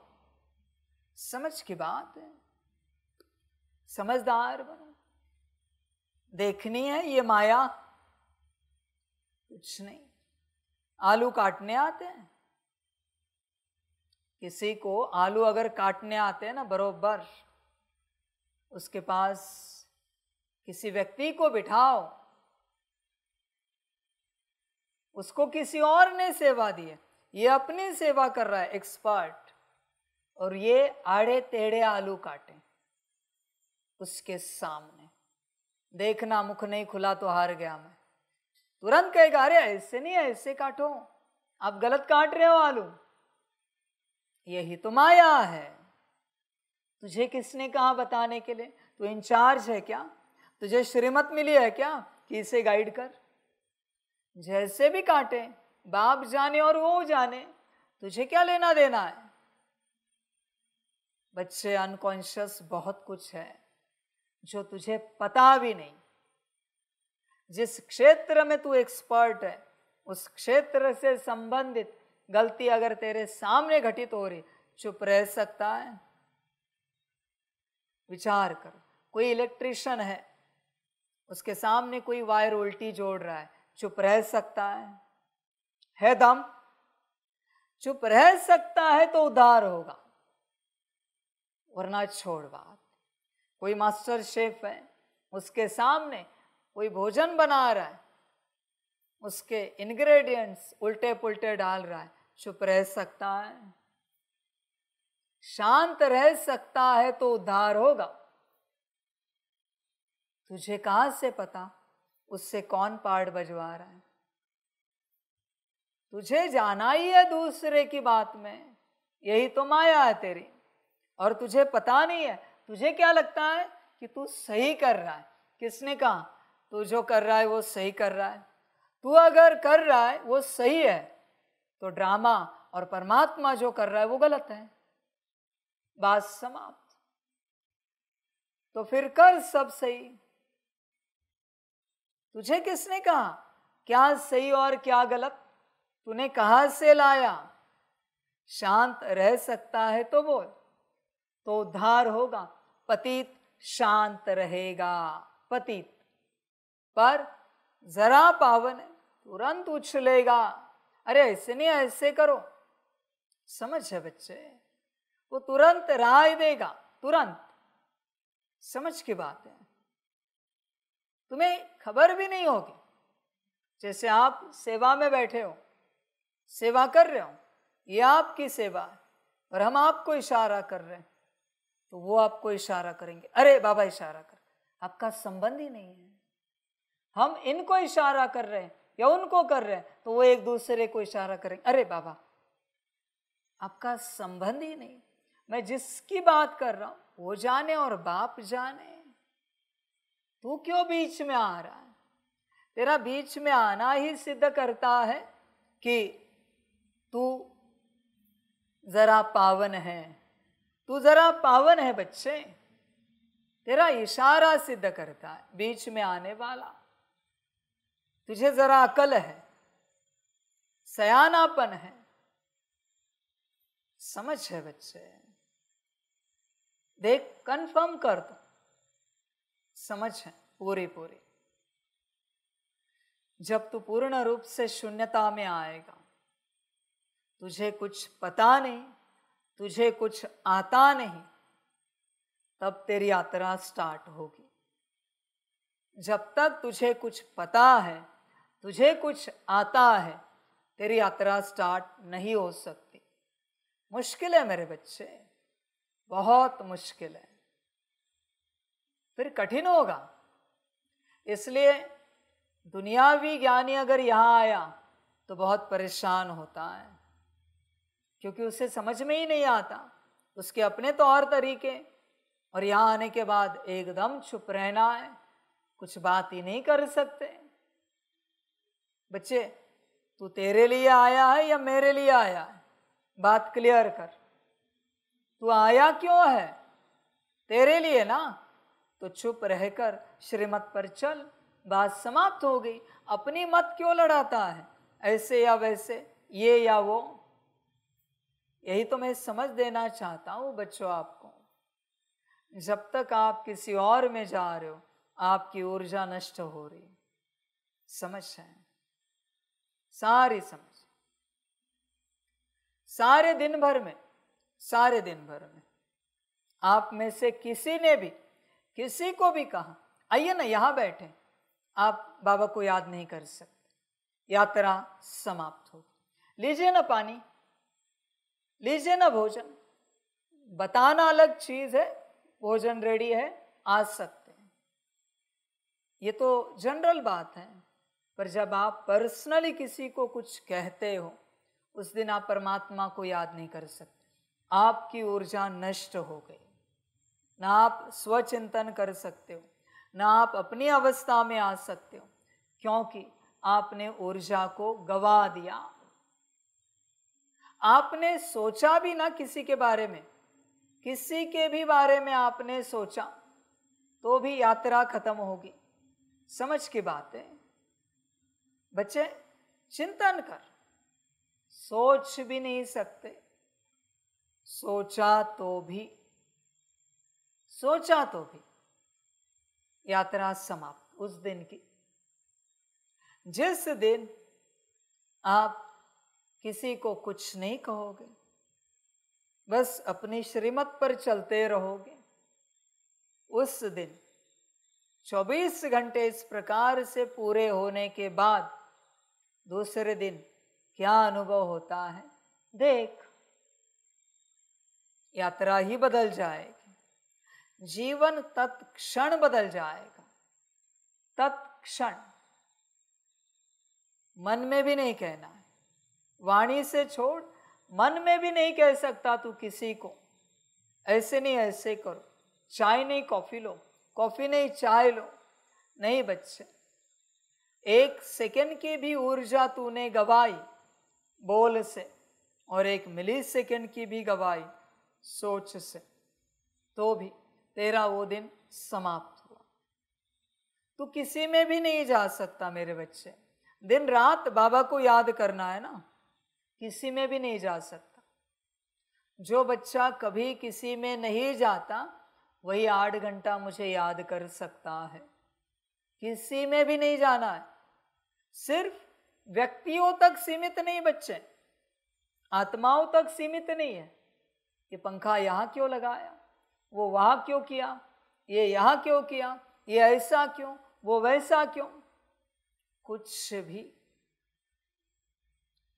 समझ की बात है, समझदार बनो। देखनी है ये माया, कुछ नहीं। आलू काटने आते हैं, किसी को आलू अगर काटने आते हैं ना बरोबर, उसके पास किसी व्यक्ति को बिठाओ, उसको किसी और ने सेवा दी है, ये अपनी सेवा कर रहा है एक्सपर्ट, और ये आड़े टेढ़े आलू काटे उसके सामने। देखना मुख नहीं खुला तो हार गया मैं। तुरंत कहेगा अरे ऐसे नहीं, ऐसे काटो, आप गलत काट रहे हो आलू। यही तो माया है। तुझे किसने कहा बताने के लिए? तू इंचार्ज है क्या? तुझे श्रीमत मिली है क्या कि इसे गाइड कर? जैसे भी काटे, बाप जाने और वो जाने, तुझे क्या लेना देना है? बच्चे, अनकॉन्शियस बहुत कुछ है जो तुझे पता भी नहीं। जिस क्षेत्र में तू एक्सपर्ट है उस क्षेत्र से संबंधित गलती अगर तेरे सामने घटित हो रही, चुप रह सकता है? विचार कर। कोई इलेक्ट्रिशियन है, उसके सामने कोई वायर उल्टी जोड़ रहा है, चुप रह सकता है दम? चुप रह सकता है तो उद्धार होगा, वरना छोड़ बात। कोई मास्टर शेफ है, उसके सामने कोई भोजन बना रहा है, उसके इंग्रेडिएंट्स उल्टे पुल्टे डाल रहा है, चुप रह सकता है? शांत रह सकता है तो उद्धार होगा। तुझे कहां से पता उससे कौन पार्ट बजवा रहा है? तुझे जाना ही है दूसरे की बात में, यही तो माया है तेरी। और तुझे पता नहीं है, तुझे क्या लगता है कि तू सही कर रहा है। किसने कहा तू जो कर रहा है वो सही कर रहा है? तू अगर कर रहा है वो सही है तो ड्रामा और परमात्मा जो कर रहा है वो गलत है। बात समाप्त। तो फिर कर सब सही। तुझे किसने कहा क्या सही और क्या गलत? तूने कहां से लाया? शांत रह सकता है तो बोल, तो उद्धार होगा। पतित शांत रहेगा, पतित पर जरा पावन है तुरंत उछलेगा। अरे ऐसे नहीं, ऐसे करो। समझ है बच्चे? वो तुरंत राय देगा, तुरंत। समझ की बात है। तुम्हें खबर भी नहीं होगी। जैसे आप सेवा में बैठे हो, सेवा कर रहे हो, ये आपकी सेवा है और हम आपको इशारा कर रहे हैं, तो वो आपको इशारा करेंगे, अरे बाबा इशारा कर। आपका संबंध ही नहीं है। हम इनको इशारा कर रहे हैं या उनको कर रहे हैं, तो वो एक दूसरे को इशारा करेंगे, अरे बाबा। आपका संबंध ही नहीं। मैं जिसकी बात कर रहा हूं वो जाने और बाप जाने। तू क्यों बीच में आ रहा है? तेरा बीच में आना ही सिद्ध करता है कि तू जरा पावन है। तू जरा पावन है बच्चे। तेरा इशारा सिद्ध करता है बीच में आने वाला। तुझे जरा अकल है, सयानापन है। समझ है बच्चे? देख, कंफर्म कर दो, समझ है पूरी पूरी। जब तू पूर्ण रूप से शून्यता में आएगा, तुझे कुछ पता नहीं, तुझे कुछ आता नहीं, तब तेरी यात्रा स्टार्ट होगी। जब तक तुझे कुछ पता है, तुझे कुछ आता है, तेरी यात्रा स्टार्ट नहीं हो सकती। मुश्किल है मेरे बच्चे, बहुत मुश्किल है। फिर कठिन होगा। इसलिए दुनियावी ज्ञानी अगर यहाँ आया तो बहुत परेशान होता है, क्योंकि उसे समझ में ही नहीं आता। उसके अपने तौर तरीके, और यहाँ आने के बाद एकदम चुप रहना है, कुछ बात ही नहीं कर सकते। बच्चे, तू तेरे लिए आया है या मेरे लिए आया है? बात क्लियर कर। तू आया क्यों है? तेरे लिए ना। तो चुप रहकर श्रीमत पर चल, बात समाप्त हो गई। अपनी मत क्यों लड़ाता है, ऐसे या वैसे, ये या वो? यही तो मैं समझ देना चाहता हूं बच्चों आपको। जब तक आप किसी और में जा रहे हो, आपकी ऊर्जा नष्ट हो रही। समझ है? सारी समझ। सारे दिन भर में आप में से किसी ने भी किसी को भी कहा आइए ना यहां बैठे, आप बाबा को याद नहीं कर सकते, यात्रा समाप्त हो। लीजिए ना पानी, लीजिए ना भोजन। बताना अलग चीज है, भोजन रेडी है, आ सकते हैं, ये तो जनरल बात है। पर जब आप पर्सनली किसी को कुछ कहते हो, उस दिन आप परमात्मा को याद नहीं कर सकते। आपकी ऊर्जा नष्ट हो गई। ना आप स्वचिंतन कर सकते हो, ना आप अपनी अवस्था में आ सकते हो, क्योंकि आपने ऊर्जा को गवा दिया। आपने सोचा भी ना किसी के बारे में, किसी के भी बारे में आपने सोचा तो भी यात्रा खत्म होगी। समझ की बात है बच्चे? चिंतन कर। सोच भी नहीं सकते, सोचा तो भी यात्रा समाप्त। उस दिन की, जिस दिन आप किसी को कुछ नहीं कहोगे, बस अपनी श्रीमत पर चलते रहोगे, उस दिन 24 घंटे इस प्रकार से पूरे होने के बाद दूसरे दिन क्या अनुभव होता है देख। यात्रा ही बदल जाएगी, जीवन तत्क्षण बदल जाएगा, तत्क्षण। मन में भी नहीं कहना है, वाणी से छोड़, मन में भी नहीं कह सकता तू किसी को ऐसे नहीं ऐसे करो, चाय नहीं कॉफी लो, कॉफी नहीं चाय लो। नहीं बच्चे, 1 सेकंड की भी ऊर्जा तूने गवाई बोल से, और 1 मिली सेकंड की भी गवाई सोच से, तो भी तेरा वो दिन समाप्त हुआ। तू किसी में भी नहीं जा सकता मेरे बच्चे। दिन रात बाबा को याद करना है ना, किसी में भी नहीं जा सकता। जो बच्चा कभी किसी में नहीं जाता वही 8 घंटा मुझे याद कर सकता है। किसी में भी नहीं जाना है। सिर्फ व्यक्तियों तक सीमित नहीं बच्चे, आत्माओं तक सीमित नहीं है। ये पंखा यहाँ क्यों लगाया, वो वहाँ क्यों किया, ये यहाँ क्यों किया, ये ऐसा क्यों, वो वैसा क्यों, कुछ भी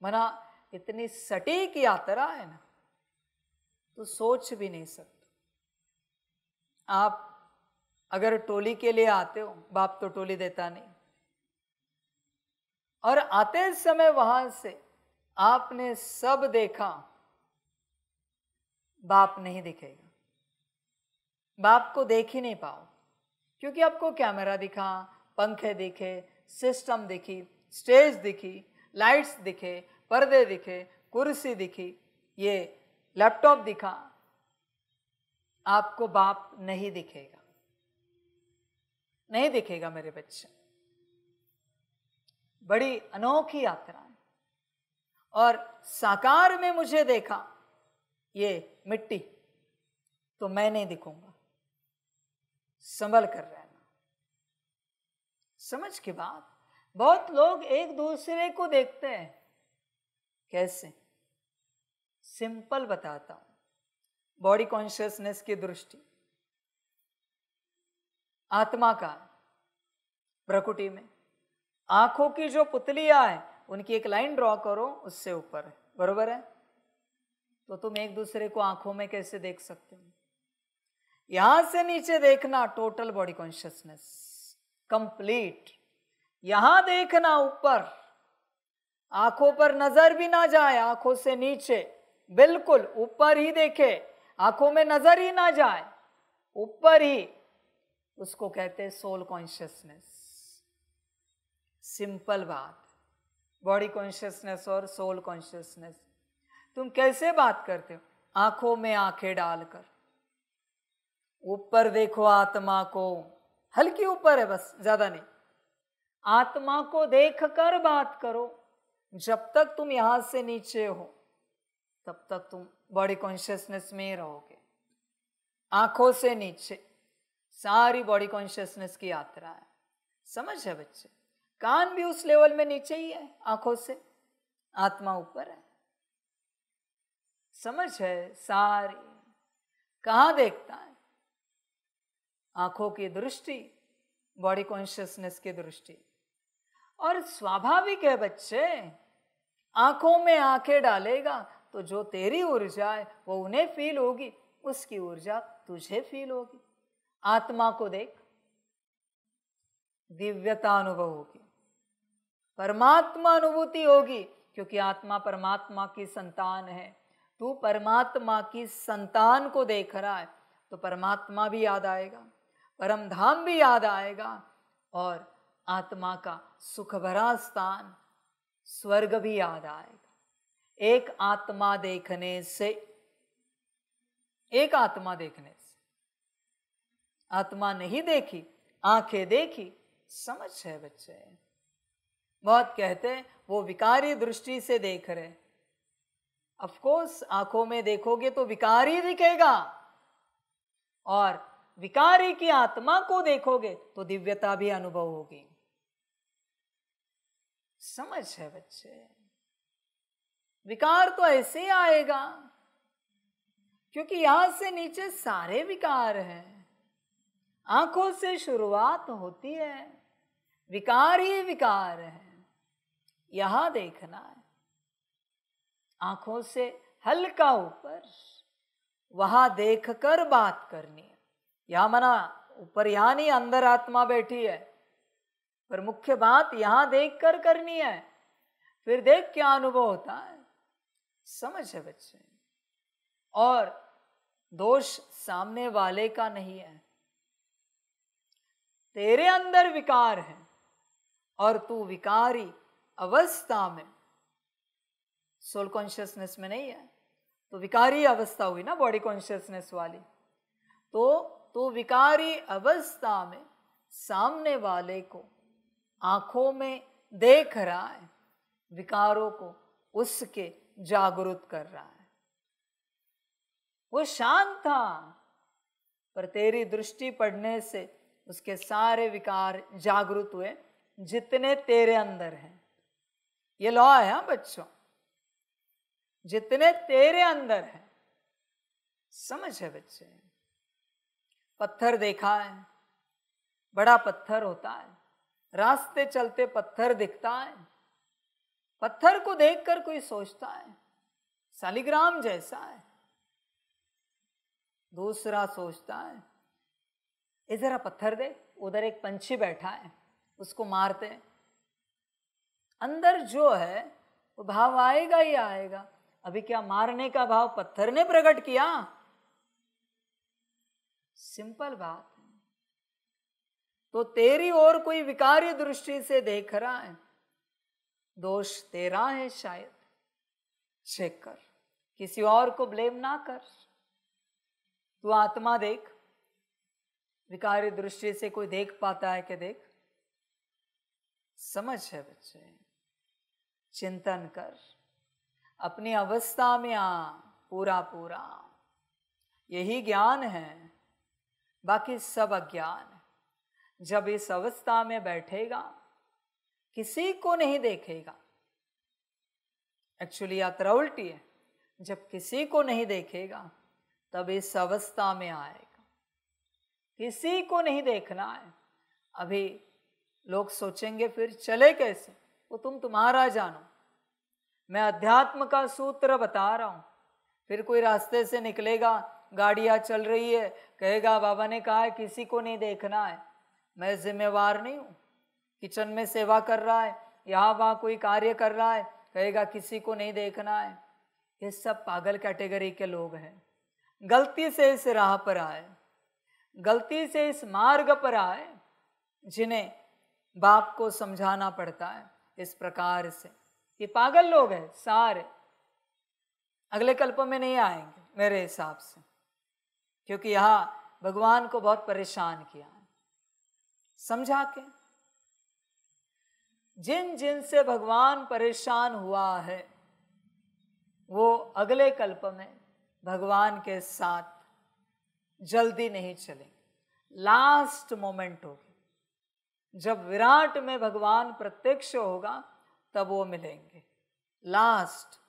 मना। इतनी सटीक यात्रा है ना, तो सोच भी नहीं सकते। आप अगर टोली के लिए आते हो, बाप तो टोली देता नहीं, और आते समय वहां से आपने सब देखा, बाप नहीं दिखेगा। बाप को देख ही नहीं पाओ, क्योंकि आपको कैमरा दिखा, पंखे दिखे, सिस्टम दिखी, स्टेज दिखी, लाइट्स दिखे, पर्दे दिखे, कुर्सी दिखी, ये लैपटॉप दिखा, आपको बाप नहीं दिखेगा। नहीं दिखेगा मेरे बच्चे। बड़ी अनोखी यात्रा है। और साकार में मुझे देखा ये मिट्टी, तो मैं नहीं दिखूंगा। संभल कर रहना। समझ की बात। बहुत लोग एक दूसरे को देखते हैं। कैसे? सिंपल बताता हूं। बॉडी कॉन्शियसनेस की दृष्टि आत्मा का प्रकृति में आंखों की जो पुतलियां है उनकी एक लाइन ड्रॉ करो, उससे ऊपर है, बरोबर है? तो तुम एक दूसरे को आंखों में कैसे देख सकते हो? यहां से नीचे देखना, टोटल बॉडी कॉन्शियसनेस कंप्लीट। यहां देखना ऊपर, आंखों पर नजर भी ना जाए, आंखों से नीचे बिल्कुल ऊपर ही देखे, आंखों में नजर ही ना जाए, ऊपर ही, उसको कहते हैं सोल कॉन्शियसनेस। सिंपल बात। बॉडी कॉन्शियसनेस और सोल कॉन्शियसनेस। तुम कैसे बात करते हो? आंखों में आंखें डालकर ऊपर देखो आत्मा को, हल्की ऊपर है बस, ज्यादा नहीं। आत्मा को देखकर बात करो। जब तक तुम यहां से नीचे हो तब तक तुम बॉडी कॉन्शियसनेस में ही रहोगे। आंखों से नीचे सारी बॉडी कॉन्शियसनेस की यात्रा है। समझ है बच्चे? कान भी उस लेवल में नीचे ही है, आंखों से, आत्मा ऊपर है। समझ है? सारी कहां देखता है? आंखों की दृष्टि, बॉडी कॉन्शियसनेस की दृष्टि। और स्वाभाविक है बच्चे, आंखों में आंखें डालेगा तो जो तेरी ऊर्जा है वो उन्हें फील होगी, उसकी ऊर्जा तुझे फील होगी। आत्मा को देख, दिव्यता अनुभव होगी, परमात्मा अनुभूति होगी, क्योंकि आत्मा परमात्मा की संतान है। तू परमात्मा की संतान को देख रहा है तो परमात्मा भी याद आएगा, परम धाम भी याद आएगा, और आत्मा का सुख भरा स्थान स्वर्ग भी याद आएगा। एक आत्मा देखने से, एक आत्मा देखने से, आत्मा नहीं देखी, आंखें देखी। समझ है बच्चे? बहुत कहते हैं वो विकारी दृष्टि से देख रहे। ऑफ कोर्स आंखों में देखोगे तो विकारी दिखेगा, और विकारी की आत्मा को देखोगे तो दिव्यता भी अनुभव होगी। समझ है बच्चे? विकार तो ऐसे ही आएगा, क्योंकि यहां से नीचे सारे विकार हैं। आंखों से शुरुआत होती है, विकार ही विकार है। यहां देखना है, आंखों से हल्का ऊपर, वहां देखकर बात करनी है। यहां मना ऊपर यहां नहीं, अंदर आत्मा बैठी है, पर मुख्य बात यहां देखकर करनी है। फिर देख क्या अनुभव होता है, समझ है बच्चे। और दोष सामने वाले का नहीं है, तेरे अंदर विकार है और तू विकारी अवस्था में, सोल कॉन्शियसनेस में नहीं है, तो विकारी अवस्था हुई ना बॉडी कॉन्शियसनेस वाली। तो विकारी अवस्था में सामने वाले को आंखों में देख रहा है, विकारों को उसके जागरूक कर रहा है। वो शांत था, पर तेरी दृष्टि पड़ने से उसके सारे विकार जागृत हुए जितने तेरे अंदर हैं। ये लॉ है हाँ बच्चों, जितने तेरे अंदर हैं। समझ है बच्चे। पत्थर देखा है, बड़ा पत्थर होता है, रास्ते चलते पत्थर दिखता है, पत्थर को देखकर कोई सोचता है शालिग्राम जैसा है, दूसरा सोचता है इधर पत्थर दे, उधर एक पंछी बैठा है उसको मारते हैं। अंदर जो है वो भाव आएगा ही आएगा। अभी क्या मारने का भाव पत्थर ने प्रकट किया? सिंपल बात है। तो तेरी ओर कोई विकारी दृष्टि से देख रहा है, दोष तेरा है शायद, चेक कर, किसी और को ब्लेम ना कर। तू आत्मा देख, विकारी दृष्टि से कोई देख पाता है कि देख। समझ है बच्चे, चिंतन कर, अपनी अवस्था में आ, पूरा पूरा यही ज्ञान है, बाकी सब अज्ञान है। जब इस अवस्था में बैठेगा किसी को नहीं देखेगा, एक्चुअली यात्रा उल्टी है, जब किसी को नहीं देखेगा तब इस अवस्था में आएगा। किसी को नहीं देखना है। अभी लोग सोचेंगे फिर चले कैसे, वो तुम्हारा जानो। मैं अध्यात्म का सूत्र बता रहा हूं। फिर कोई रास्ते से निकलेगा, गाड़ियां चल रही है, कहेगा बाबा ने कहा है किसी को नहीं देखना है। मैं जिम्मेवार नहीं हूं। किचन में सेवा कर रहा है, यहाँ वहाँ कोई कार्य कर रहा है, कहेगा किसी को नहीं देखना है। ये सब पागल कैटेगरी के लोग हैं। गलती से इस राह पर आए, गलती से इस मार्ग पर आए, जिन्हें बाप को समझाना पड़ता है इस प्रकार से। ये पागल लोग हैं सारे, अगले कल्प में नहीं आएंगे मेरे हिसाब से, क्योंकि यहाँ भगवान को बहुत परेशान किया है समझा के। जिन जिन से भगवान परेशान हुआ है वो अगले कल्प में भगवान के साथ जल्दी नहीं चलेंगे। लास्ट मोमेंट होगी जब विराट में भगवान प्रत्यक्ष होगा, तब वो मिलेंगे। लास्ट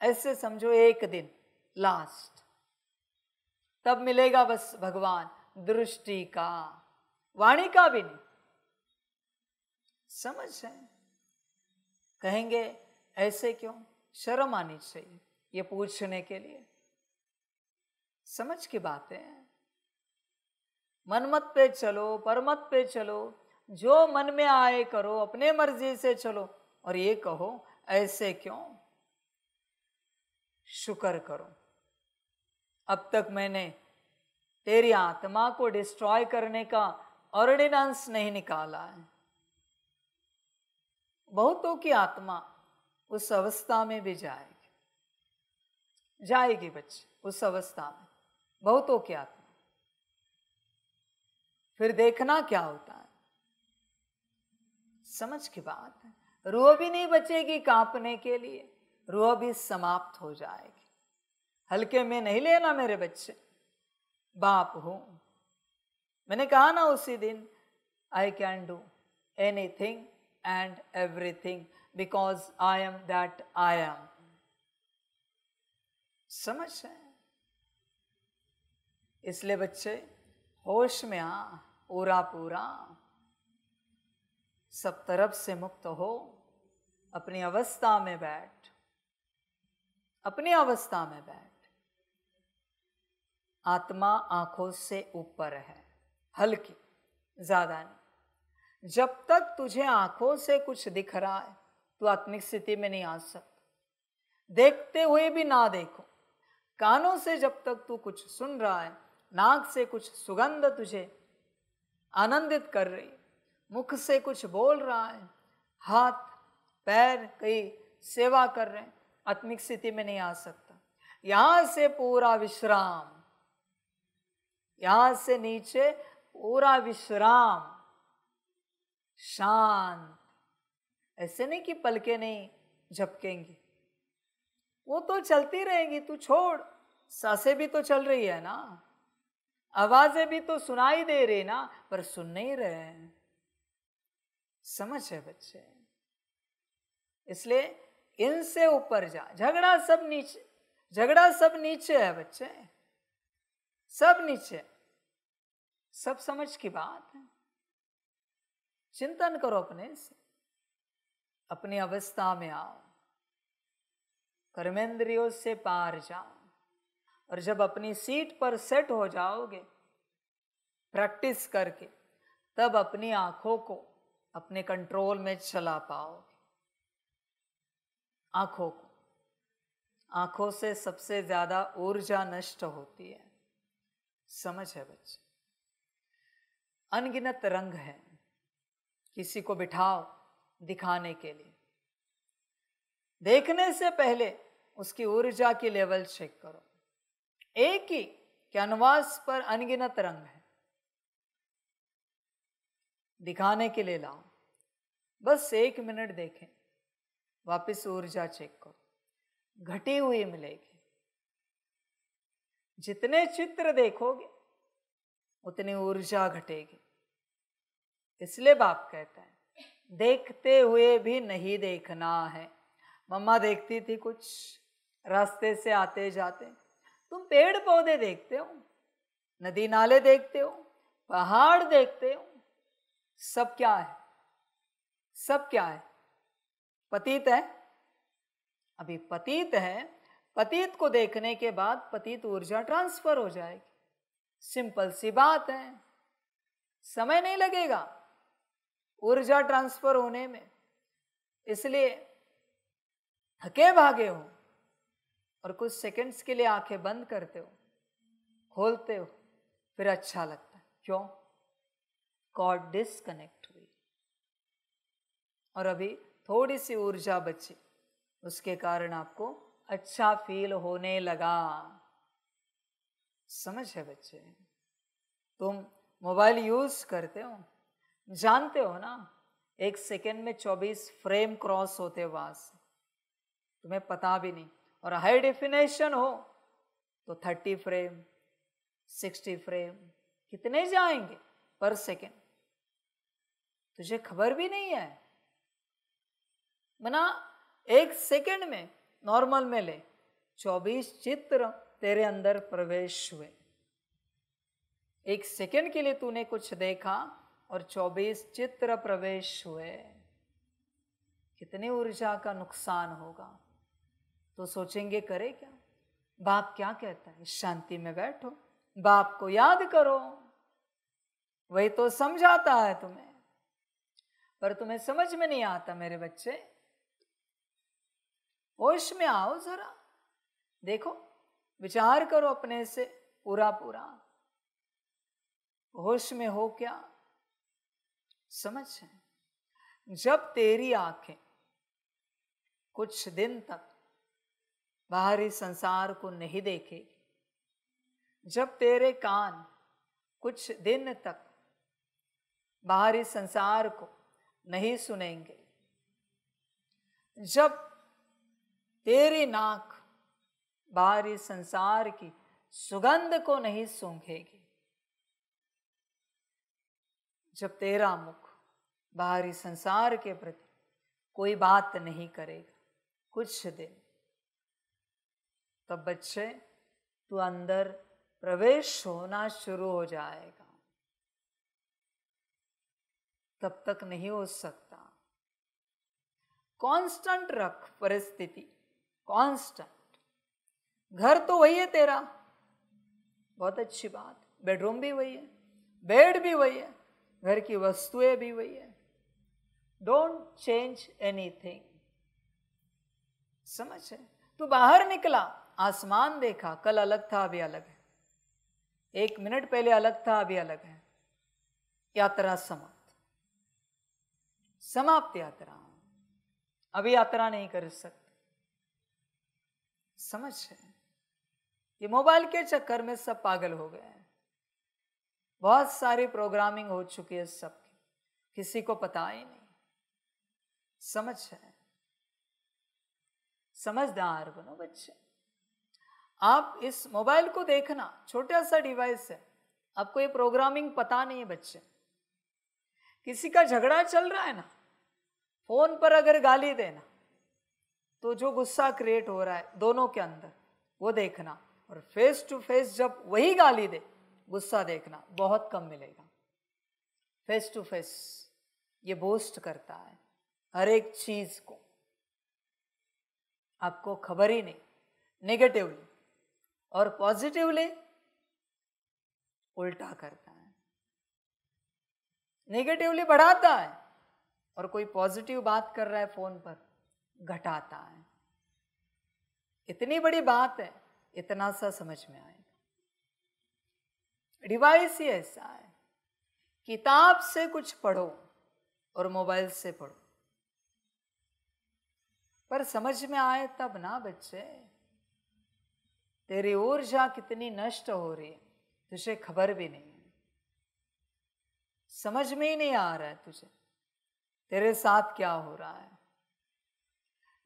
ऐसे समझो, एक दिन लास्ट, तब मिलेगा बस भगवान। दृष्टि का, वाणी का भी नहीं। समझ है? कहेंगे ऐसे क्यों? शर्म आनी चाहिए ये पूछने के लिए। समझ की बातें हैं। मनमत पे चलो, परमत पे चलो, जो मन में आए करो, अपने मर्जी से चलो, और ये कहो ऐसे क्यों? शुक्र करो, अब तक मैंने तेरी आत्मा को डिस्ट्रॉय करने का ऑर्डिनेंस नहीं निकाला है। बहुतों की आत्मा उस अवस्था में भी जाएगी बच्चे, उस अवस्था में बहुतों की आत्मा। फिर देखना क्या होता है। समझ की बात है। रूह भी नहीं बचेगी कांपने के लिए, रूह भी समाप्त हो जाएगी। हल्के में नहीं लेना मेरे बच्चे, बाप हूं। मैंने कहा ना उसी दिन, I can do anything and everything because I am that I am. समझ है? इसलिए बच्चे होश में आ, पूरा पूरा सब तरफ से मुक्त हो। अपनी अवस्था में बैठ, अपनी अवस्था में बैठ। आत्मा आंखों से ऊपर है, हल्की, ज्यादा नहीं। जब तक तुझे आंखों से कुछ दिख रहा है तू आत्मिक स्थिति में नहीं आ सकता। देखते हुए भी ना देखो, कानों से जब तक तू कुछ सुन रहा है, नाक से कुछ सुगंध तुझे आनंदित कर रही, मुख से कुछ बोल रहा है, हाथ पैर कई सेवा कर रहे हैं, आत्मिक स्थिति में नहीं आ सकता। यहां से पूरा विश्राम, यहां से नीचे पूरा विश्राम, शांत। ऐसे नहीं कि पलके नहीं झपकेंगी, वो तो चलती रहेंगी, तू छोड़। सांसें भी तो चल रही है ना, आवाजें भी तो सुनाई दे रही ना, पर सुन नहीं रहे हैं। समझ है बच्चे? इसलिए इनसे ऊपर जा। झगड़ा सब नीचे, झगड़ा सब नीचे है बच्चे, सब नीचे। सब समझ की बात है। चिंतन करो अपने से, अपनी अवस्था में आओ, कर्मेंद्रियों से पार जाओ। और जब अपनी सीट पर सेट हो जाओगे प्रैक्टिस करके, तब अपनी आंखों को अपने कंट्रोल में चला पाओगे। आंखों को, आंखों से सबसे ज्यादा ऊर्जा नष्ट होती है। समझ है बच्चे? अनगिनत रंग है, किसी को बिठाओ दिखाने के लिए, देखने से पहले उसकी ऊर्जा की लेवल चेक करो। एक ही कैनवास पर अनगिनत रंग है, दिखाने के लिए लाओ, बस 1 मिनट देखें, वापस ऊर्जा चेक करो, घटी हुई मिलेगी। जितने चित्र देखोगे उतनी ऊर्जा घटेगी। इसलिए बाप कहता है देखते हुए भी नहीं देखना है। मम्मा देखती थी कुछ रास्ते से आते जाते, तुम पेड़ पौधे देखते हो, नदी नाले देखते हो, पहाड़ देखते हो, सब क्या है? सब क्या है? पतित है। अभी पतित है, पतित को देखने के बाद पतित ऊर्जा ट्रांसफर हो जाएगी। सिंपल सी बात है, समय नहीं लगेगा ऊर्जा ट्रांसफर होने में। इसलिए थके भागे हो और कुछ सेकंड्स के लिए आंखें बंद करते हो, खोलते हो, फिर अच्छा लगता है। क्यों? कॉर्ड डिस्कनेक्ट हुई और अभी थोड़ी सी ऊर्जा बची, उसके कारण आपको अच्छा फील होने लगा। समझ है बच्चे? तुम मोबाइल यूज करते हो, जानते हो ना 1 सेकेंड में 24 फ्रेम क्रॉस होते वहां से, तुम्हें पता भी नहीं। और हाई डेफिनेशन हो तो 30 फ्रेम 60 फ्रेम कितने जाएंगे पर सेकेंड, तुझे खबर भी नहीं है। मना 1 सेकेंड में नॉर्मल में ले 24 चित्र तेरे अंदर प्रवेश हुए। 1 सेकेंड के लिए तूने कुछ देखा और 24 चित्र प्रवेश हुए, कितनी ऊर्जा का नुकसान होगा। तो सोचेंगे करे क्या? बाप क्या कहता है? शांति में बैठो, बाप को याद करो, वही तो समझाता है तुम्हें। पर तुम्हें समझ में नहीं आता मेरे बच्चे। होश में आओ जरा, देखो, विचार करो अपने से पूरा पूरा। होश में हो क्या? समझ है? जब तेरी आंखें कुछ दिन तक बाहरी संसार को नहीं देखेगी, जब तेरे कान कुछ दिन तक बाहरी संसार को नहीं सुनेंगे, जब तेरी नाक बाहरी संसार की सुगंध को नहीं सूंघेगी, जब तेरा मुख बाहरी संसार के प्रति कोई बात नहीं करेगा कुछ दिन, तब बच्चे तू अंदर प्रवेश होना शुरू हो जाएगा। तब तक नहीं हो सकता। कांस्टेंट रख परिस्थिति, कांस्टेंट। घर तो वही है तेरा, बहुत अच्छी बात, बेडरूम भी वही है, बेड भी वही है, घर की वस्तुएं भी वही है। Don't change anything. समझ है? तू बाहर निकला, आसमान देखा, कल अलग था अभी अलग है, 1 मिनट पहले अलग था अभी अलग है। यात्रा समाप्त, समाप्त यात्रा, अभी यात्रा नहीं कर सकते। समझ है? ये मोबाइल के चक्कर में सब पागल हो गए हैं, बहुत सारी प्रोग्रामिंग हो चुकी है सबकी, किसी को पता ही नहीं। समझ है? समझदार बनो बच्चे। आप इस मोबाइल को देखना, छोटा सा डिवाइस है, आपको ये प्रोग्रामिंग पता नहीं है बच्चे। किसी का झगड़ा चल रहा है ना, फोन पर अगर गाली देना तो जो गुस्सा क्रिएट हो रहा है दोनों के अंदर वो देखना, और फेस टू फेस जब वही गाली दे गुस्सा देखना, बहुत कम मिलेगा। फेस टू फेस ये बूस्ट करता है हर एक चीज को, आपको खबर ही नहीं। नेगेटिवली और पॉजिटिवली उल्टा करता है, नेगेटिवली बढ़ाता है और कोई पॉजिटिव बात कर रहा है फोन पर घटाता है। इतनी बड़ी बात है, इतना सा समझ में आएगा। डिवाइस ही ऐसा है, किताब से कुछ पढ़ो और मोबाइल से पढ़ो, पर समझ में आए तब ना बच्चे। तेरी ऊर्जा कितनी नष्ट हो रही है तुझे खबर भी नहीं है, समझ में ही नहीं आ रहा है तुझे तेरे साथ क्या हो रहा है।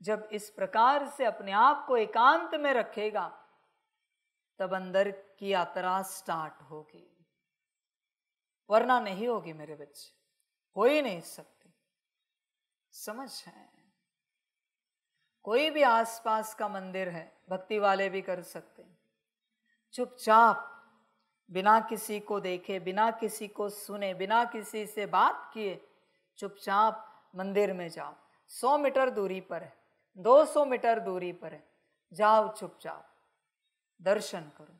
जब इस प्रकार से अपने आप को एकांत में रखेगा तब अंदर की यात्रा स्टार्ट होगी, वरना नहीं होगी मेरे बच्चे, हो ही नहीं सकती। समझ है? कोई भी आसपास का मंदिर है, भक्ति वाले भी कर सकते हैं, चुपचाप बिना किसी को देखे, बिना किसी को सुने, बिना किसी से बात किए चुपचाप मंदिर में जाओ। 100 मीटर दूरी पर है, 200 मीटर दूरी पर है, जाओ चुपचाप दर्शन करो।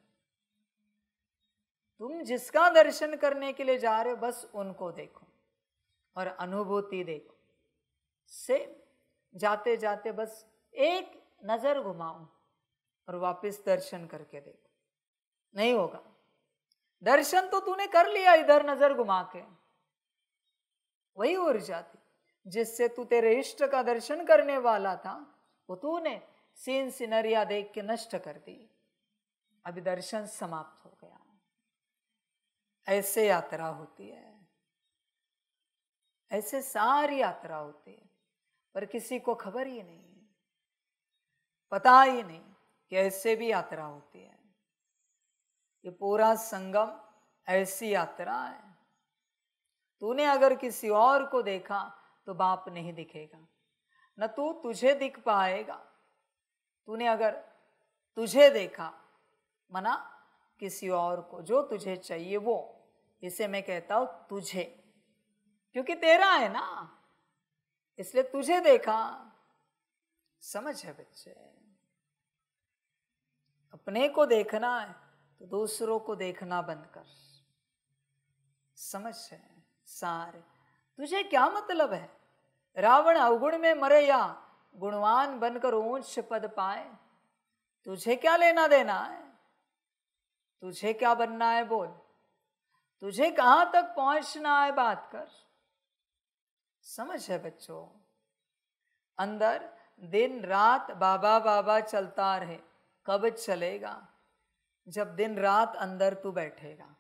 तुम जिसका दर्शन करने के लिए जा रहे हो बस उनको देखो और अनुभूति देखो। सेम जाते जाते बस एक नजर घुमाओ और वापस दर्शन करके देखो, नहीं होगा। दर्शन तो तूने कर लिया इधर नजर घुमा के, वही ऊर्जा थी जिससे तू तेरे इष्ट का दर्शन करने वाला था, वो तूने सीन सिनरिया देख के नष्ट कर दी। अभी दर्शन समाप्त हो गया। ऐसे यात्रा होती है, ऐसे सारी यात्रा होती है, पर किसी को खबर ही नहीं है, पता ही नहीं कि ऐसे भी यात्रा होती है। ये पूरा संगम ऐसी यात्रा है। तूने अगर किसी और को देखा तो बाप नहीं दिखेगा, न तू तुझे दिख पाएगा। तूने अगर तुझे देखा, मना किसी और को, जो तुझे चाहिए वो, इसे मैं कहता हूं तुझे, क्योंकि तेरा है ना, इसलिए तुझे देखा। समझ है बच्चे? अपने को देखना है तो दूसरों को देखना बंद कर। समझ है? सारे तुझे क्या मतलब है? रावण अवगुण में मरे या गुणवान बनकर ऊंच पद पाए, तुझे क्या लेना देना है? तुझे क्या बनना है बोल? तुझे कहां तक पहुंचना है बात कर। समझ है बच्चों? अंदर दिन रात बाबा बाबा चलता रहे। कब चलेगा? जब दिन रात अंदर तू बैठेगा।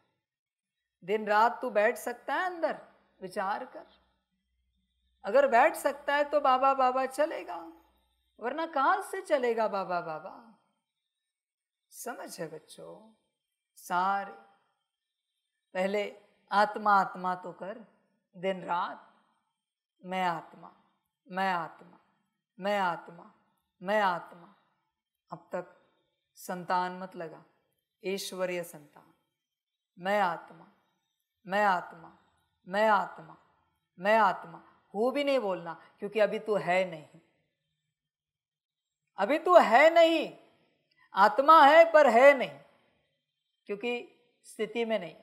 दिन रात तू बैठ सकता है अंदर? विचार कर। अगर बैठ सकता है तो बाबा बाबा चलेगा, वरना कहां से चलेगा बाबा बाबा। समझ है बच्चों? सारे पहले आत्मा आत्मा तो कर, दिन रात मैं आत्मा, मैं आत्मा, मैं आत्मा, मैं आत्मा। अब तक संतान मत लगा, ईश्वरीय संतान। मैं आत्मा, मैं आत्मा, मैं आत्मा, मैं आत्मा। हूँ भी नहीं बोलना, क्योंकि अभी तू है नहीं। अभी तू है नहीं, आत्मा है पर है नहीं, क्योंकि स्थिति में नहीं।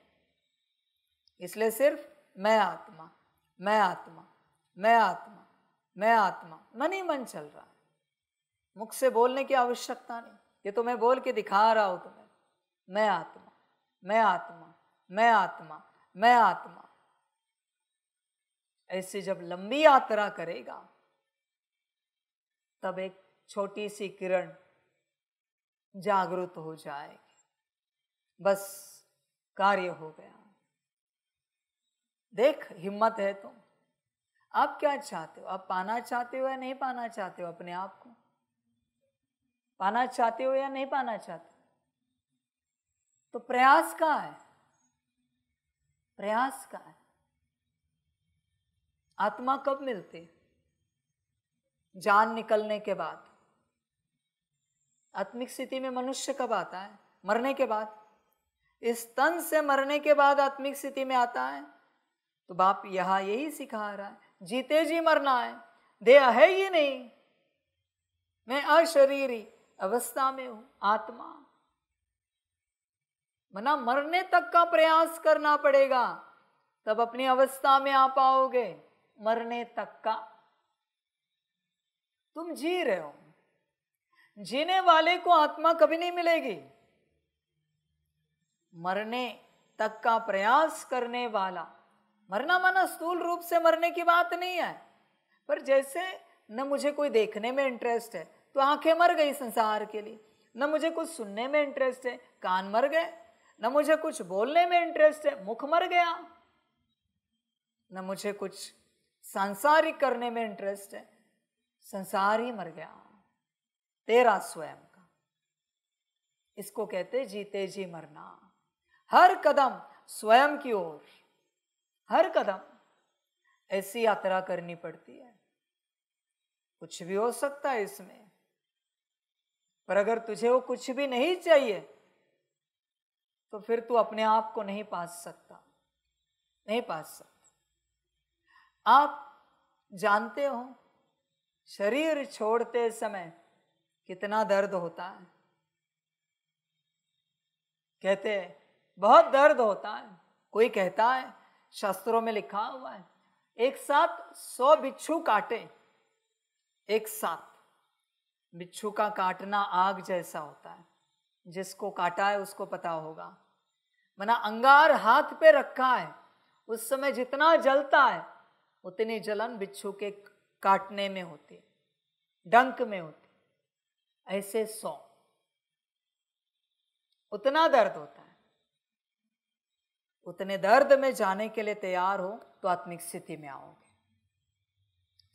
इसलिए सिर्फ मैं आत्मा, मैं आत्मा, मैं आत्मा, मैं आत्मा, मन ही मन चल रहा है। मुख से बोलने की आवश्यकता नहीं, ये तो मैं बोल के दिखा रहा हूं तुम्हें। मैं आत्मा, मैं आत्मा, मैं आत्मा, मैं आत्मा। ऐसी जब लंबी यात्रा करेगा तब एक छोटी सी किरण जागृत हो जाएगी, बस कार्य हो गया। देख, हिम्मत है तो। आप क्या चाहते हो? आप पाना चाहते हो या नहीं पाना चाहते हो अपने आप को? पाना चाहते हो या नहीं पाना चाहते? तो प्रयास का है, प्रयास का है। आत्मा कब मिलती? जान निकलने के बाद। आत्मिक स्थिति में मनुष्य कब आता है? मरने के बाद। इस तन से मरने के बाद आत्मिक स्थिति में आता है। तो बाप यहां यही सिखा रहा है, जीते जी मरना है। देह है ही नहीं, मैं अशरीरी अवस्था में हूं, आत्मा। मना मरने तक का प्रयास करना पड़ेगा, तब अपनी अवस्था में आ पाओगे। मरने तक का तुम जी रहे हो, जीने वाले को आत्मा कभी नहीं मिलेगी। मरने तक का प्रयास करने वाला, मरना माना स्थूल रूप से मरने की बात नहीं है, पर जैसे न मुझे कोई देखने में इंटरेस्ट है तो आंखें मर गई संसार के लिए, न मुझे कुछ सुनने में इंटरेस्ट है, कान मर गए, न मुझे कुछ बोलने में इंटरेस्ट है, मुख मर गया, न मुझे कुछ सांसारिक करने में इंटरेस्ट है, संसार ही मर गया, तेरा स्वयं का। इसको कहते जीते जी मरना। हर कदम स्वयं की ओर, हर कदम ऐसी यात्रा करनी पड़ती है। कुछ भी हो सकता है इसमें, पर अगर तुझे वो कुछ भी नहीं चाहिए तो फिर तू अपने आप को नहीं पा सकता, नहीं पा सकता। आप जानते हो शरीर छोड़ते समय कितना दर्द होता है। कहते हैं बहुत दर्द होता है। कोई कहता है, शास्त्रों में लिखा हुआ है, एक साथ 100 बिच्छू काटे, एक साथ। बिच्छू का काटना आग जैसा होता है, जिसको काटा है उसको पता होगा। मना अंगार हाथ पे रखा है, उस समय जितना जलता है उतनी जलन बिच्छू के काटने में होती, डंक में होती। ऐसे 100, उतना दर्द होता है। उतने दर्द में जाने के लिए तैयार हो तो आत्मिक स्थिति में आओगे।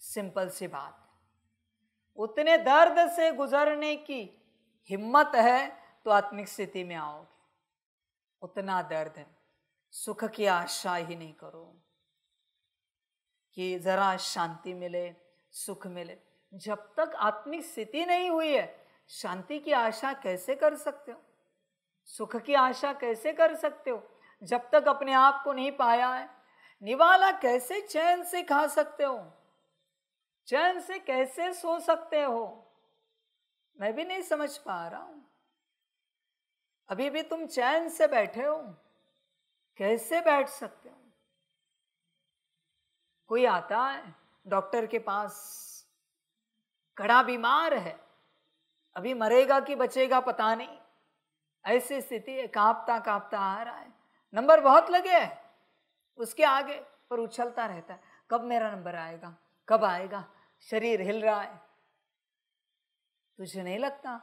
सिंपल सी बात। उतने दर्द से गुजरने की हिम्मत है तो आत्मिक स्थिति में आओगे। उतना दर्द है, सुख की आशा ही नहीं करो कि जरा शांति मिले, सुख मिले। जब तक आत्मिक स्थिति नहीं हुई है, शांति की आशा कैसे कर सकते हो? सुख की आशा कैसे कर सकते हो? जब तक अपने आप को नहीं पाया है। निवाला कैसे चैन से खा सकते हो? चैन से कैसे सो सकते हो? मैं भी नहीं समझ पा रहा हूं। अभी भी तुम चैन से बैठे हो, कैसे बैठ सकते हो? कोई आता है डॉक्टर के पास, कड़ा बीमार है, अभी मरेगा कि बचेगा पता नहीं, ऐसी स्थिति है, कांपता कांपता आ रहा है, नंबर बहुत लगे है उसके आगे, पर उछलता रहता है, कब मेरा नंबर आएगा, कब आएगा? शरीर हिल रहा है। तुझे नहीं लगता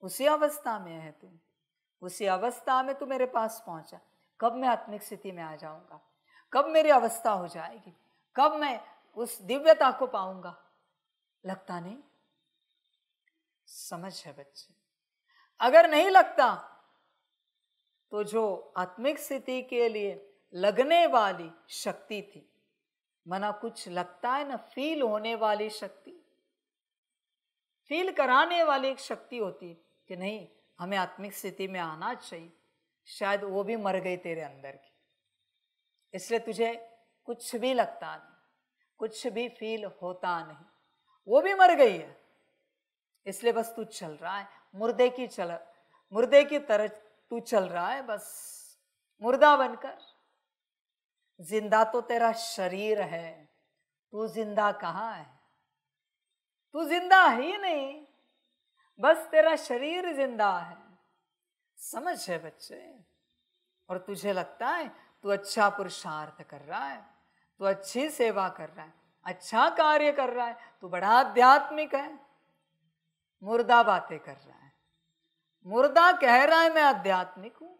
उसी अवस्था में है तू? उसी अवस्था में तू मेरे पास पहुंचा, कब मैं आत्मिक स्थिति में आ जाऊंगा, कब मेरी अवस्था हो जाएगी, कब मैं उस दिव्यता को पाऊंगा? लगता नहीं। समझ है बच्चे? अगर नहीं लगता तो जो आत्मिक स्थिति के लिए लगने वाली शक्ति थी, मना कुछ लगता है ना, फील होने वाली शक्ति, फील कराने वाली एक शक्ति होती कि नहीं हमें आत्मिक स्थिति में आना चाहिए, शायद वो भी मर गई तेरे अंदर की। इसलिए तुझे कुछ भी लगता नहीं, कुछ भी फील होता नहीं। वो भी मर गई है, इसलिए बस तू चल रहा है मुर्दे की तरह तू चल रहा है, बस मुर्दा बनकर। जिंदा तो तेरा शरीर है, तू जिंदा कहाँ है? तू जिंदा ही नहीं, बस तेरा शरीर जिंदा है। समझ है बच्चे? और तुझे लगता है तू अच्छा पुरुषार्थ कर रहा है, तू अच्छी सेवा कर रहा है, अच्छा कार्य कर रहा है, तू बड़ा आध्यात्मिक है। मुर्दा बातें कर रहा है, मुर्दा कह रहा है मैं आध्यात्मिक हूं।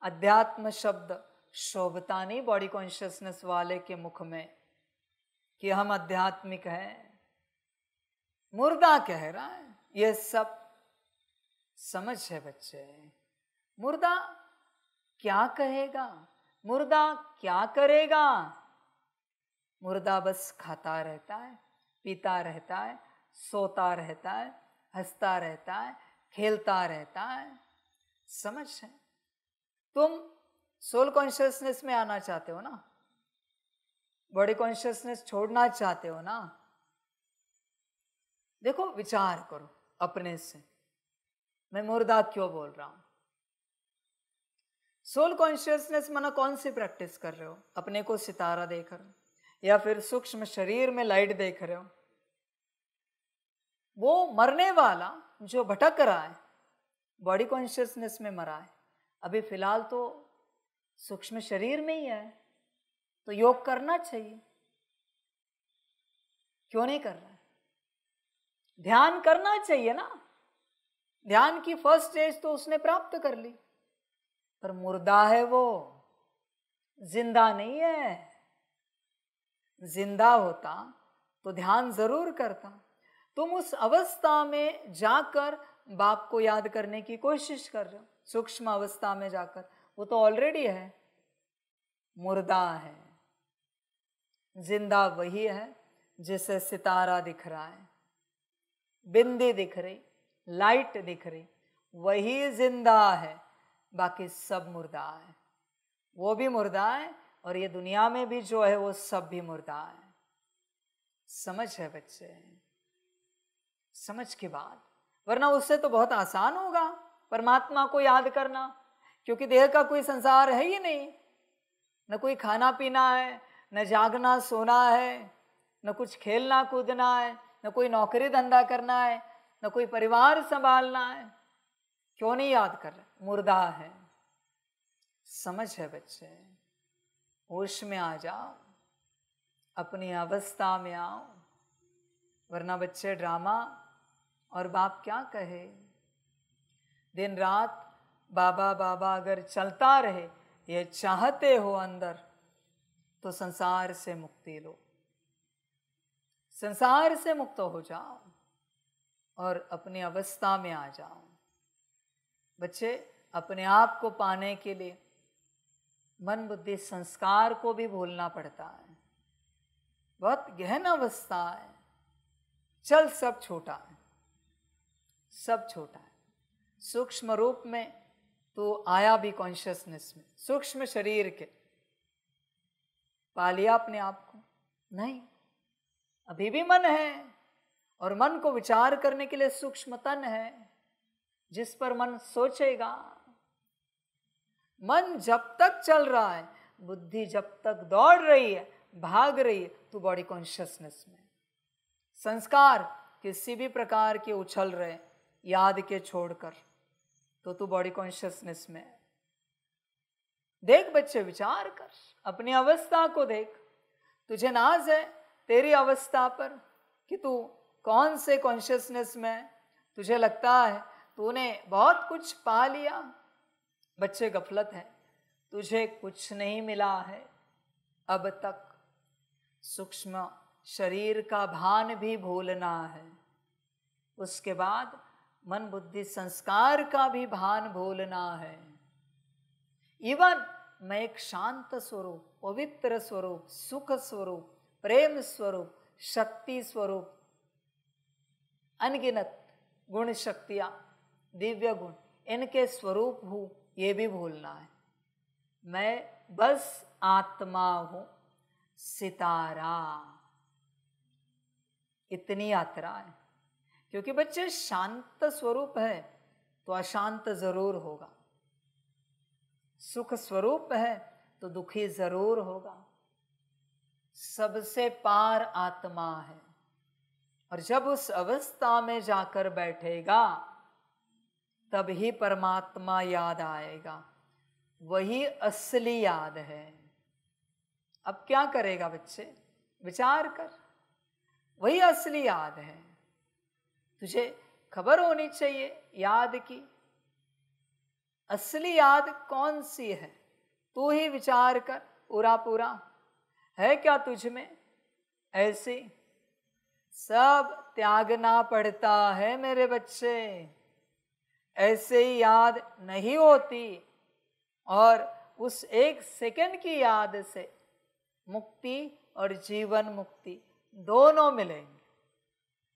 अध्यात्म शब्द शोभता नहीं बॉडी कॉन्शियसनेस वाले के मुख में कि हम आध्यात्मिक हैं। मुर्दा कह रहा है ये सब। समझ है बच्चे? मुर्दा क्या कहेगा, मुर्दा क्या करेगा? मुर्दा बस खाता रहता है, पीता रहता है, सोता रहता है, हंसता रहता है, खेलता रहता है। समझ है? तुम सोल कॉन्शियसनेस में आना चाहते हो ना, बॉडी कॉन्शियसनेस छोड़ना चाहते हो ना? देखो, विचार करो अपने से, मैं मुर्दा क्यों बोल रहा हूं? सोल कॉन्शियसनेस माना कौन सी प्रैक्टिस कर रहे हो? अपने को सितारा देख रहे हो या फिर सूक्ष्म शरीर में लाइट देख रहे हो? वो मरने वाला जो भटक रहा है बॉडी कॉन्शियसनेस में मरा है, अभी फिलहाल तो सूक्ष्म शरीर में ही है, तो योग करना चाहिए। क्यों नहीं कर रहा है? ध्यान करना चाहिए ना। ध्यान की फर्स्ट स्टेज तो उसने प्राप्त कर ली, पर मुर्दा है वो, जिंदा नहीं है। जिंदा होता तो ध्यान जरूर करता। तुम उस अवस्था में जाकर बाप को याद करने की कोशिश कर रहे हो, सूक्ष्म अवस्था में जाकर, वो तो ऑलरेडी है। मुर्दा है। जिंदा वही है जिसे सितारा दिख रहा है, बिंदी दिख रही, लाइट दिख रही, वही जिंदा है। बाकी सब मुर्दा है। वो भी मुर्दा है और ये दुनिया में भी जो है वो सब भी मुर्दा है। समझ है बच्चे? समझ के बाद, वरना उससे तो बहुत आसान होगा परमात्मा को याद करना, क्योंकि देह का कोई संसार है ही नहीं। न कोई खाना पीना है, न जागना सोना है, न कुछ खेलना कूदना है, न कोई नौकरी धंधा करना है, न कोई परिवार संभालना है। क्यों नहीं याद कर रहे? मुर्दा है। समझ है बच्चे? होश में आ जाओ, अपनी अवस्था में आओ, वरना बच्चे ड्रामा और बाप क्या कहे। दिन रात बाबा बाबा अगर चलता रहे, ये चाहते हो अंदर, तो संसार से मुक्ति लो, संसार से मुक्त हो जाओ और अपनी अवस्था में आ जाओ। बच्चे, अपने आप को पाने के लिए मन बुद्धि संस्कार को भी भूलना पड़ता है। बहुत गहन अवस्था है। चल, सब छोटा है, सब छोटा है। सूक्ष्म रूप में तो आया भी कॉन्शियसनेस में, सूक्ष्म शरीर के पा लिया अपने आप को? नहीं, अभी भी मन है, और मन को विचार करने के लिए सूक्ष्म तन है जिस पर मन सोचेगा। मन जब तक चल रहा है, बुद्धि जब तक दौड़ रही है, भाग रही है, तो बॉडी कॉन्शियसनेस में। संस्कार किसी भी प्रकार के उछल रहे याद के छोड़कर, तो तू बॉडी कॉन्शियसनेस में। देख बच्चे, विचार कर, अपनी अवस्था को देख। तुझे नाज है तेरी अवस्था पर कि तू कौन से कॉन्शियसनेस में। तुझे लगता है तूने बहुत कुछ पा लिया। बच्चे, गफलत है, तुझे कुछ नहीं मिला है अब तक। सूक्ष्म शरीर का भान भी भूलना है, उसके बाद मन बुद्धि संस्कार का भी भान भूलना है। इवन मैं एक शांत स्वरूप, पवित्र स्वरूप, सुख स्वरूप, प्रेम स्वरूप, शक्ति स्वरूप, अनगिनत गुण शक्तियां, दिव्य गुण, इनके स्वरूप हूं, ये भी भूलना है। मैं बस आत्मा हूं, सितारा। इतनी यात्रा है। क्योंकि बच्चे शांत स्वरूप है तो अशांत जरूर होगा, सुख स्वरूप है तो दुखी जरूर होगा। सबसे पार आत्मा है, और जब उस अवस्था में जाकर बैठेगा तब ही परमात्मा याद आएगा, वही असली याद है। अब क्या करेगा बच्चे, विचार कर, वही असली याद है। तुझे खबर होनी चाहिए याद की, असली याद कौन सी है, तू ही विचार कर। पूरा पूरा है क्या तुझ में ऐसी? सब त्यागना पड़ता है मेरे बच्चे, ऐसे ही याद नहीं होती। और उस एक सेकंड की याद से मुक्ति और जीवन मुक्ति दोनों मिलेंगे,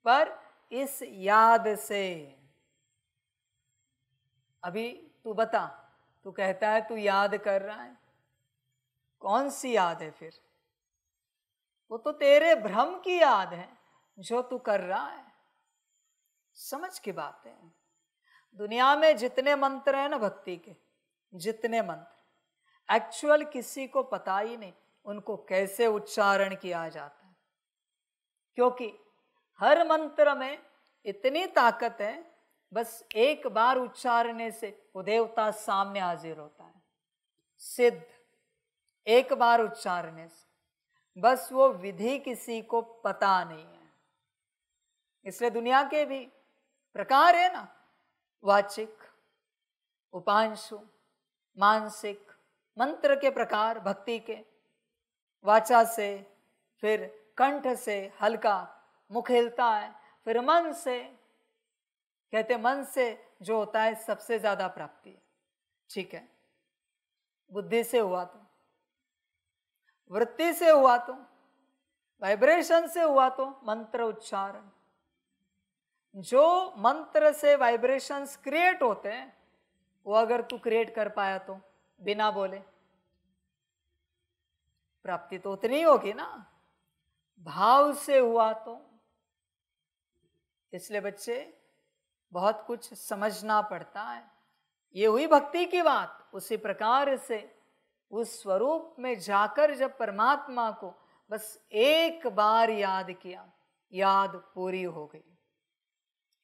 पर इस याद से। अभी तू बता, तू कहता है तू याद कर रहा है, कौन सी याद है फिर? वो तो तेरे भ्रम की याद है जो तू कर रहा है। समझ की बात है। दुनिया में जितने मंत्र हैं ना भक्ति के, जितने मंत्र, एक्चुअल किसी को पता ही नहीं उनको कैसे उच्चारण किया जाता है। क्योंकि हर मंत्र में इतनी ताकत है, बस एक बार उच्चारने से वो देवता सामने हाजिर होता है, सिद्ध। एक बार उच्चारने से, बस वो विधि किसी को पता नहीं है। इसलिए दुनिया के भी प्रकार है ना, वाचिक, उपांशु, मानसिक, मंत्र के प्रकार भक्ति के। वाचा से, फिर कंठ से हल्का मुख हिलता है, फिर मन से, कहते मन से जो होता है सबसे ज्यादा प्राप्ति है। ठीक है, बुद्धि से हुआ तो, वृत्ति से हुआ तो, वाइब्रेशन से हुआ तो मंत्र उच्चारण। जो मंत्र से वाइब्रेशंस क्रिएट होते हैं वो अगर तू क्रिएट कर पाया तो बिना बोले, प्राप्ति तो उतनी होगी ना। भाव से हुआ तो। इसलिए बच्चे बहुत कुछ समझना पड़ता है। ये हुई भक्ति की बात। उसी प्रकार से उस स्वरूप में जाकर जब परमात्मा को बस एक बार याद किया, याद पूरी हो गई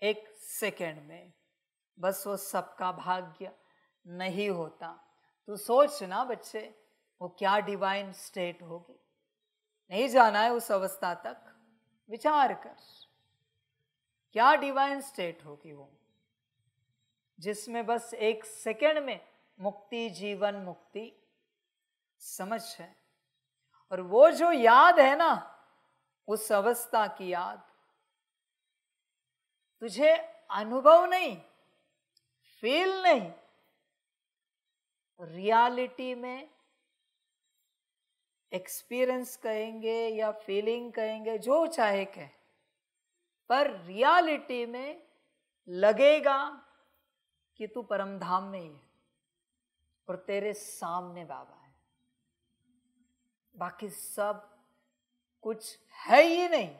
एक सेकेंड में। बस वो सबका भाग्य नहीं होता। तू सोच ना बच्चे, वो क्या डिवाइन स्टेट होगी। नहीं जाना है उस अवस्था तक, विचार कर क्या डिवाइन स्टेट होगी वो, जिसमें बस एक सेकेंड में मुक्ति, जीवन मुक्ति। समझ है? और वो जो याद है ना, उस अवस्था की याद तुझे अनुभव नहीं, फील नहीं, रियलिटी में एक्सपीरियंस कहेंगे या फीलिंग कहेंगे, जो चाहे कहे, पर रियलिटी में लगेगा कि तू परमधाम में ही है और तेरे सामने बाबा है। बाकी सब कुछ है ही नहीं।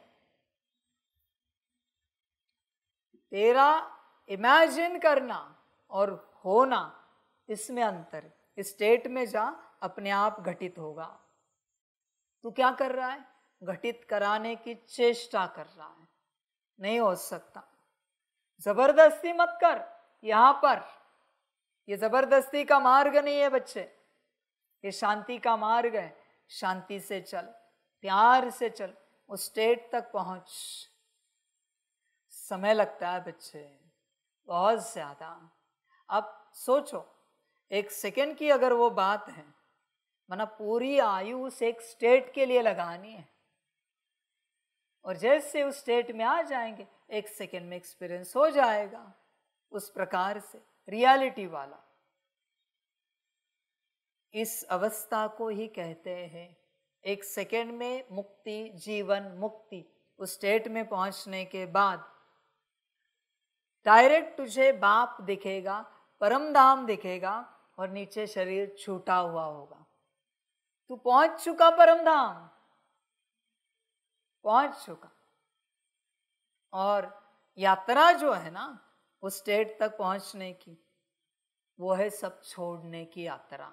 तेरा इमेजिन करना और होना, इसमें अंतर है। इस स्टेट में जा, अपने आप घटित होगा। तू क्या कर रहा है? घटित कराने की चेष्टा कर रहा है। नहीं हो सकता। जबरदस्ती मत कर। यहां पर ये जबरदस्ती का मार्ग नहीं है बच्चे, ये शांति का मार्ग है। शांति से चल, प्यार से चल, उस स्टेट तक पहुंच। समय लगता है बच्चे, बहुत ज्यादा। अब सोचो, एक सेकेंड की अगर वो बात है, माना पूरी आयु उस एक स्टेट के लिए लगानी है, और जैसे उस स्टेट में आ जाएंगे, एक सेकेंड में एक्सपीरियंस हो जाएगा। उस प्रकार से रियलिटी वाला, इस अवस्था को ही कहते हैं एक सेकेंड में मुक्ति, जीवन मुक्ति। उस स्टेट में पहुंचने के बाद डायरेक्ट तुझे बाप दिखेगा, परमधाम दिखेगा, और नीचे शरीर छूटा हुआ होगा। तू पहुंच चुका परमधाम, पहुंच चुका। और यात्रा जो है ना उस स्टेट तक पहुंचने की, वो है सब छोड़ने की यात्रा।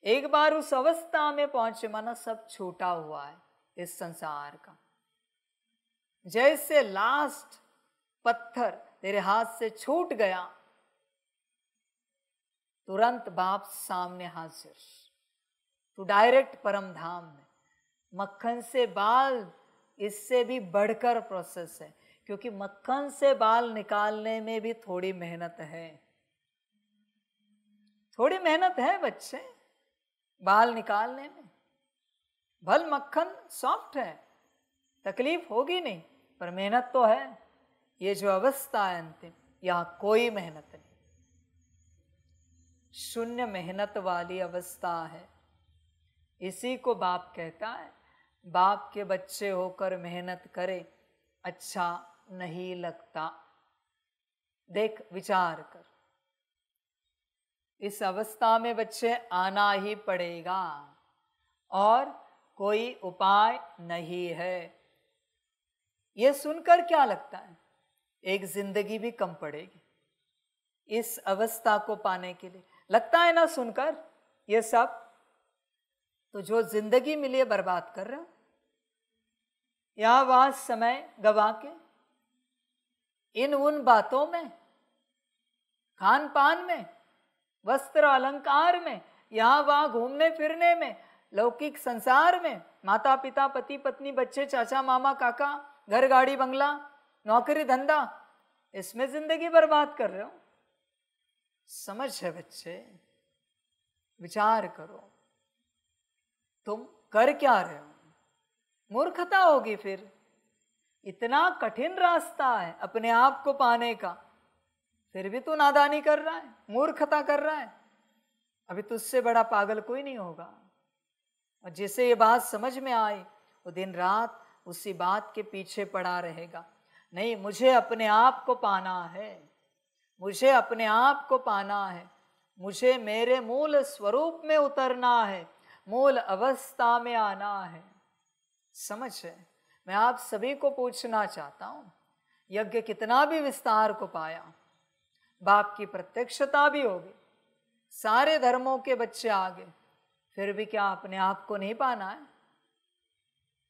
एक बार उस अवस्था में पहुंचे माना सब छूटा हुआ है इस संसार का। जैसे लास्ट पत्थर तेरे हाथ से छूट गया, तुरंत बाप सामने हाजिर, तू डायरेक्ट परम धाम में। मक्खन से बाल इससे भी बढ़कर प्रोसेस है, क्योंकि मक्खन से बाल निकालने में भी थोड़ी मेहनत है, थोड़ी मेहनत है बच्चे बाल निकालने में। भल मक्खन सॉफ्ट है, तकलीफ होगी नहीं, पर मेहनत तो है। ये जो अवस्था है अंतिम, यहां कोई मेहनत नहीं, शून्य मेहनत वाली अवस्था है। इसी को बाप कहता है, बाप के बच्चे होकर मेहनत करे अच्छा नहीं लगता। देख विचार कर, इस अवस्था में बच्चे आना ही पड़ेगा और कोई उपाय नहीं है। यह सुनकर क्या लगता है, एक जिंदगी भी कम पड़ेगी इस अवस्था को पाने के लिए, लगता है ना सुनकर ये सब। तो जो जिंदगी मिली है बर्बाद कर रहा, या वहां समय गवा के इन उन बातों में, खान पान में, वस्त्र अलंकार में, यहां वहां घूमने फिरने में, लौकिक संसार में, माता पिता पति पत्नी बच्चे चाचा मामा काका, घर गाड़ी बंगला, नौकरी धंधा, इसमें जिंदगी बर्बाद कर रहे हो। समझ है बच्चे, विचार करो तुम कर क्या रहे हो। मूर्खता होगी फिर, इतना कठिन रास्ता है अपने आप को पाने का, फिर भी तू नादानी कर रहा है, मूर्खता कर रहा है। अभी तुझसे बड़ा पागल कोई नहीं होगा। और जिसे ये बात समझ में आई वो दिन रात उसी बात के पीछे पड़ा रहेगा। नहीं, मुझे अपने आप को पाना है, मुझे अपने आप को पाना है, मुझे मेरे मूल स्वरूप में उतरना है, मूल अवस्था में आना है। समझ है। मैं आप सभी को पूछना चाहता हूं, यज्ञ कितना भी विस्तार को पाया, बाप की प्रत्यक्षता भी होगी, सारे धर्मों के बच्चे आ गए, फिर भी क्या अपने आप को नहीं पाना है?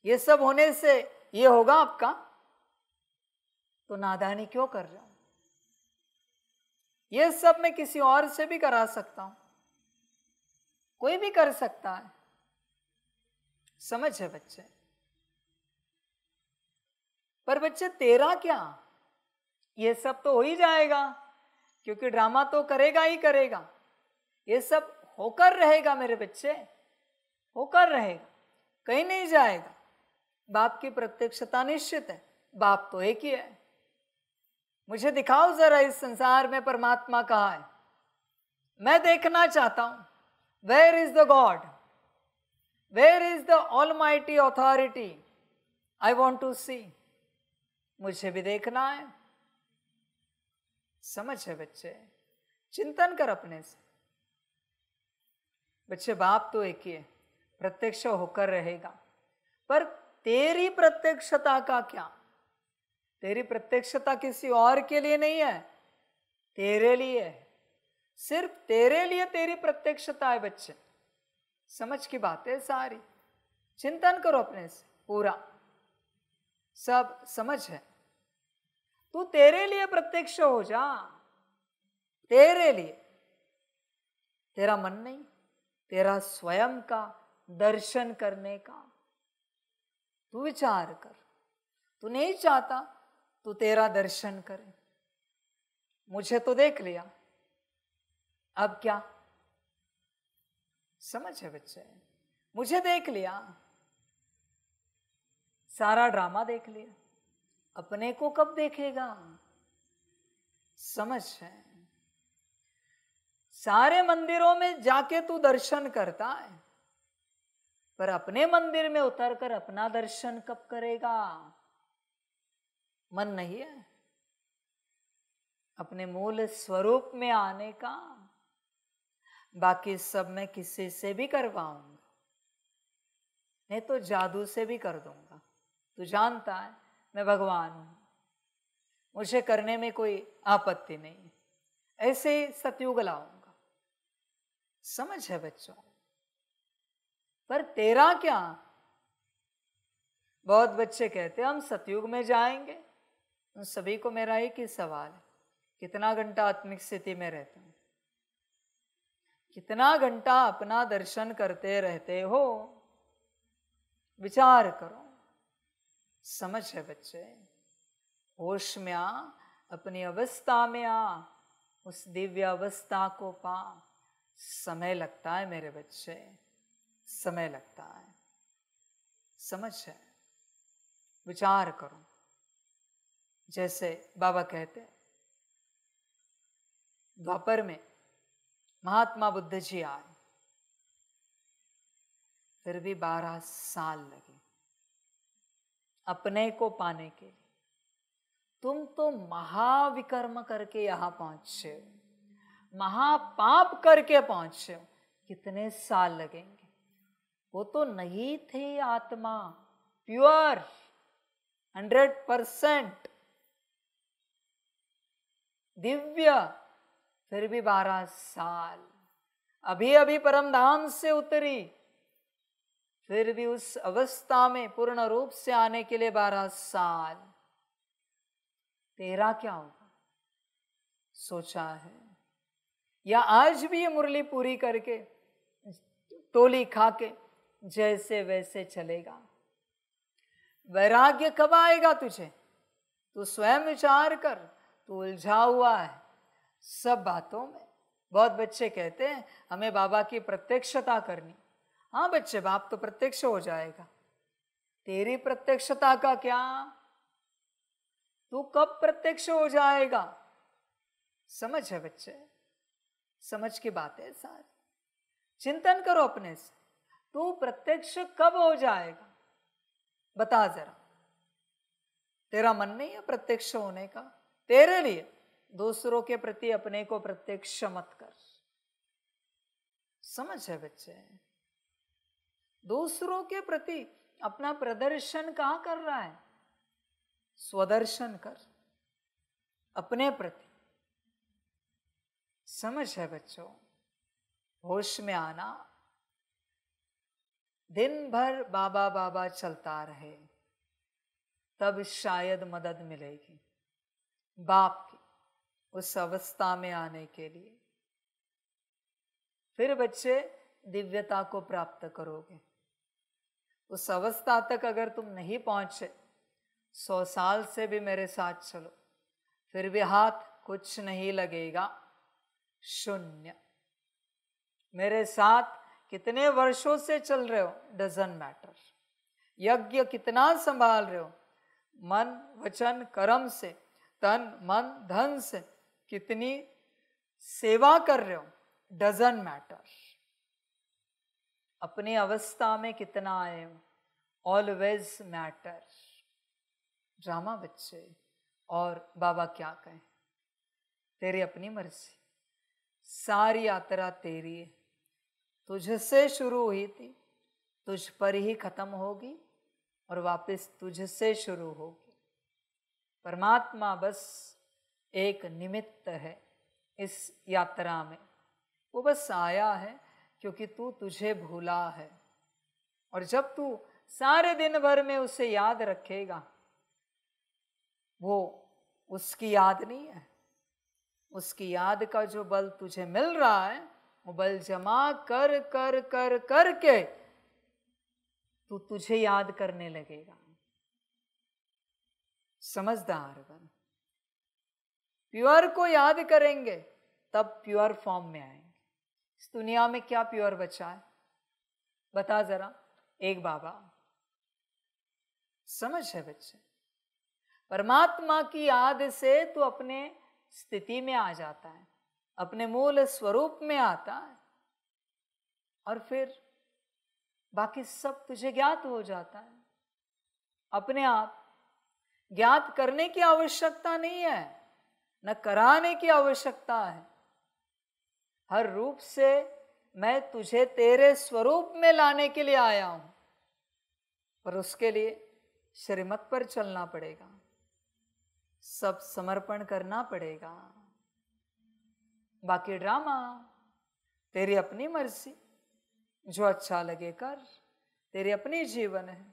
ये सब होने से ये होगा आपका, तो नादानी क्यों कर रहे हो? ये सब मैं किसी और से भी करा सकता हूं, कोई भी कर सकता है। समझ है बच्चे। पर बच्चे तेरा क्या, ये सब तो हो ही जाएगा, क्योंकि ड्रामा तो करेगा ही करेगा। ये सब होकर रहेगा मेरे बच्चे, होकर रहेगा, कहीं नहीं जाएगा। बाप की प्रत्यक्षता निश्चित है, बाप तो एक ही है। मुझे दिखाओ जरा इस संसार में परमात्मा कहाँ है, मैं देखना चाहता हूं। Where is the God, where is the almighty authority, I want to see. मुझे भी देखना है। समझ है बच्चे, चिंतन कर अपने से। बच्चे बाप तो एक ही है, प्रत्यक्ष होकर रहेगा, पर तेरी प्रत्यक्षता का क्या? तेरी प्रत्यक्षता किसी और के लिए नहीं है, तेरे लिए है, सिर्फ तेरे लिए तेरी प्रत्यक्षता है बच्चे। समझ की बात है सारी, चिंतन करो अपने से पूरा, सब समझ है। तू तेरे लिए प्रत्यक्ष हो जा, तेरे लिए, तेरा मन नहीं, तेरा स्वयं का दर्शन करने का। तू विचार कर, तू नहीं चाहता तू तेरा दर्शन करे। मुझे तो देख लिया, अब क्या? समझ है बच्चे, मुझे देख लिया, सारा ड्रामा देख लिया, अपने को कब देखेगा? समझ है। सारे मंदिरों में जाके तू दर्शन करता है, पर अपने मंदिर में उतरकर अपना दर्शन कब करेगा? मन नहीं है अपने मूल स्वरूप में आने का। बाकी सब मैं किसी से भी करवाऊंगा, नहीं तो जादू से भी कर दूंगा। तू जानता है मैं भगवान हूं, मुझे करने में कोई आपत्ति नहीं है, ऐसे ही सतयुग लाऊंगा। समझ है बच्चों? पर तेरा क्या? बहुत बच्चे कहते हम सतयुग में जाएंगे। उन सभी को मेरा एक ही सवाल है, कितना घंटा आत्मिक स्थिति में रहते हो? कितना घंटा अपना दर्शन करते रहते हो? विचार करो। समझ है बच्चे? होश में आ, अपनी अवस्था में आ, उस दिव्य अवस्था को पा। समय लगता है मेरे बच्चे, समय लगता है। समझ है? विचार करो। जैसे बाबा कहते हैं, द्वापर में महात्मा बुद्ध जी आए, फिर भी 12 साल लगे अपने को पाने के लिए। तुम तो महाविकर्म करके यहां पहुंचे हो, महापाप करके पहुंचे हो, कितने साल लगेंगे? वो तो नहीं थे आत्मा, प्योर 100% दिव्य, फिर भी 12 साल। अभी अभी परम धाम से उतरी, फिर भी उस अवस्था में पूर्ण रूप से आने के लिए 12 साल। तेरा क्या होगा? सोचा है? या आज भी ये मुरली पूरी करके टोली खा के जैसे वैसे चलेगा? वैराग्य कब आएगा तुझे? तू स्वयं विचार कर। तू उलझा हुआ है सब बातों में। बहुत बच्चे कहते हैं हमें बाबा की प्रत्यक्षता करनी। हाँ बच्चे, बाप तो प्रत्यक्ष हो जाएगा। तेरी प्रत्यक्षता का क्या? तू कब प्रत्यक्ष हो जाएगा? समझ है बच्चे? समझ की बात है सारी। चिंतन करो अपने से, तू प्रत्यक्ष कब हो जाएगा? बता जरा। तेरा मन नहीं है प्रत्यक्ष होने का? तेरे लिए दूसरों के प्रति अपने को प्रत्यक्ष मत कर। समझ है बच्चे? दूसरों के प्रति अपना प्रदर्शन कहां कर रहा है? स्वदर्शन कर अपने प्रति। समझ है बच्चों? होश में आना। दिन भर बाबा बाबा चलता रहे, तब शायद मदद मिलेगी बाप की उस अवस्था में आने के लिए। फिर बच्चे दिव्यता को प्राप्त करोगे। उस अवस्था तक अगर तुम नहीं पहुंचे, 100 साल से भी मेरे साथ चलो, फिर भी हाथ कुछ नहीं लगेगा, शून्य। मेरे साथ कितने वर्षों से चल रहे हो, डजंट मैटर। यज्ञ कितना संभाल रहे हो, मन वचन कर्म से, तन मन धन से कितनी सेवा कर रहे हो, डजंट मैटर। अपनी अवस्था में कितना आए हो, ऑलवेज मैटर। ड्रामा बच्चे। और बाबा क्या कहें, तेरी अपनी मर्जी, सारी यात्रा तेरी है। तुझसे शुरू हुई थी, तुझ पर ही खत्म होगी और वापस तुझसे शुरू होगी। परमात्मा बस एक निमित्त है इस यात्रा में। वो बस आया है क्योंकि तू तुझे भूला है। और जब तू सारे दिन भर में उसे याद रखेगा, वो उसकी याद नहीं है, उसकी याद का जो बल तुझे मिल रहा है, वो बल जमा कर कर कर कर के तू तुझे याद करने लगेगा। समझदार बन। प्योर को याद करेंगे तब प्योर फॉर्म में आएंगे। इस दुनिया में क्या प्योर बचा है? बता जरा। एक बाबा। समझ है बच्चे? परमात्मा की याद से तू अपने स्थिति में आ जाता है, अपने मूल स्वरूप में आता है, और फिर बाकी सब तुझे ज्ञात हो जाता है अपने आप। ज्ञात करने की आवश्यकता नहीं है, न कराने की आवश्यकता है। हर रूप से मैं तुझे तेरे स्वरूप में लाने के लिए आया हूं, पर उसके लिए श्रीमत पर चलना पड़ेगा। सब समर्पण करना पड़ेगा। बाकी ड्रामा तेरी अपनी मर्जी, जो अच्छा लगे कर, तेरी अपनी जीवन है,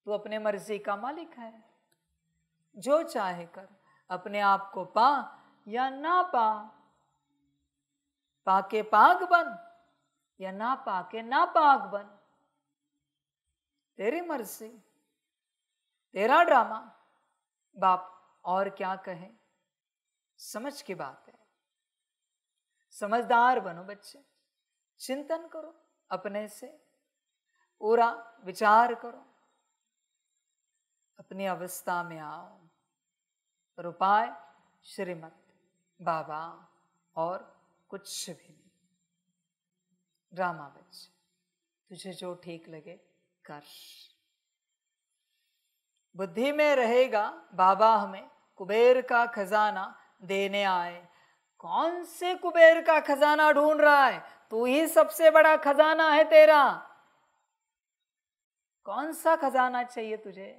तू अपने मर्जी का मालिक है, जो चाहे कर, अपने आप को पा या ना पा, पाके पाक बन या ना पाके ना पाक बन, तेरी मर्जी, तेरा ड्रामा। बाप और क्या कहे, समझ की बात है। समझदार बनो बच्चे, चिंतन करो, अपने से पूरा विचार करो, अपनी अवस्था में आओ। पर उपाय श्रीमत बाबा और कुछ भी नहीं। ड्रामा बच्चे, तुझे जो ठीक लगे कर। बुद्धि में रहेगा बाबा हमें कुबेर का खजाना देने आए। कौन से कुबेर का खजाना ढूंढ रहा है? तू ही सबसे बड़ा खजाना है तेरा। कौन सा खजाना चाहिए तुझे?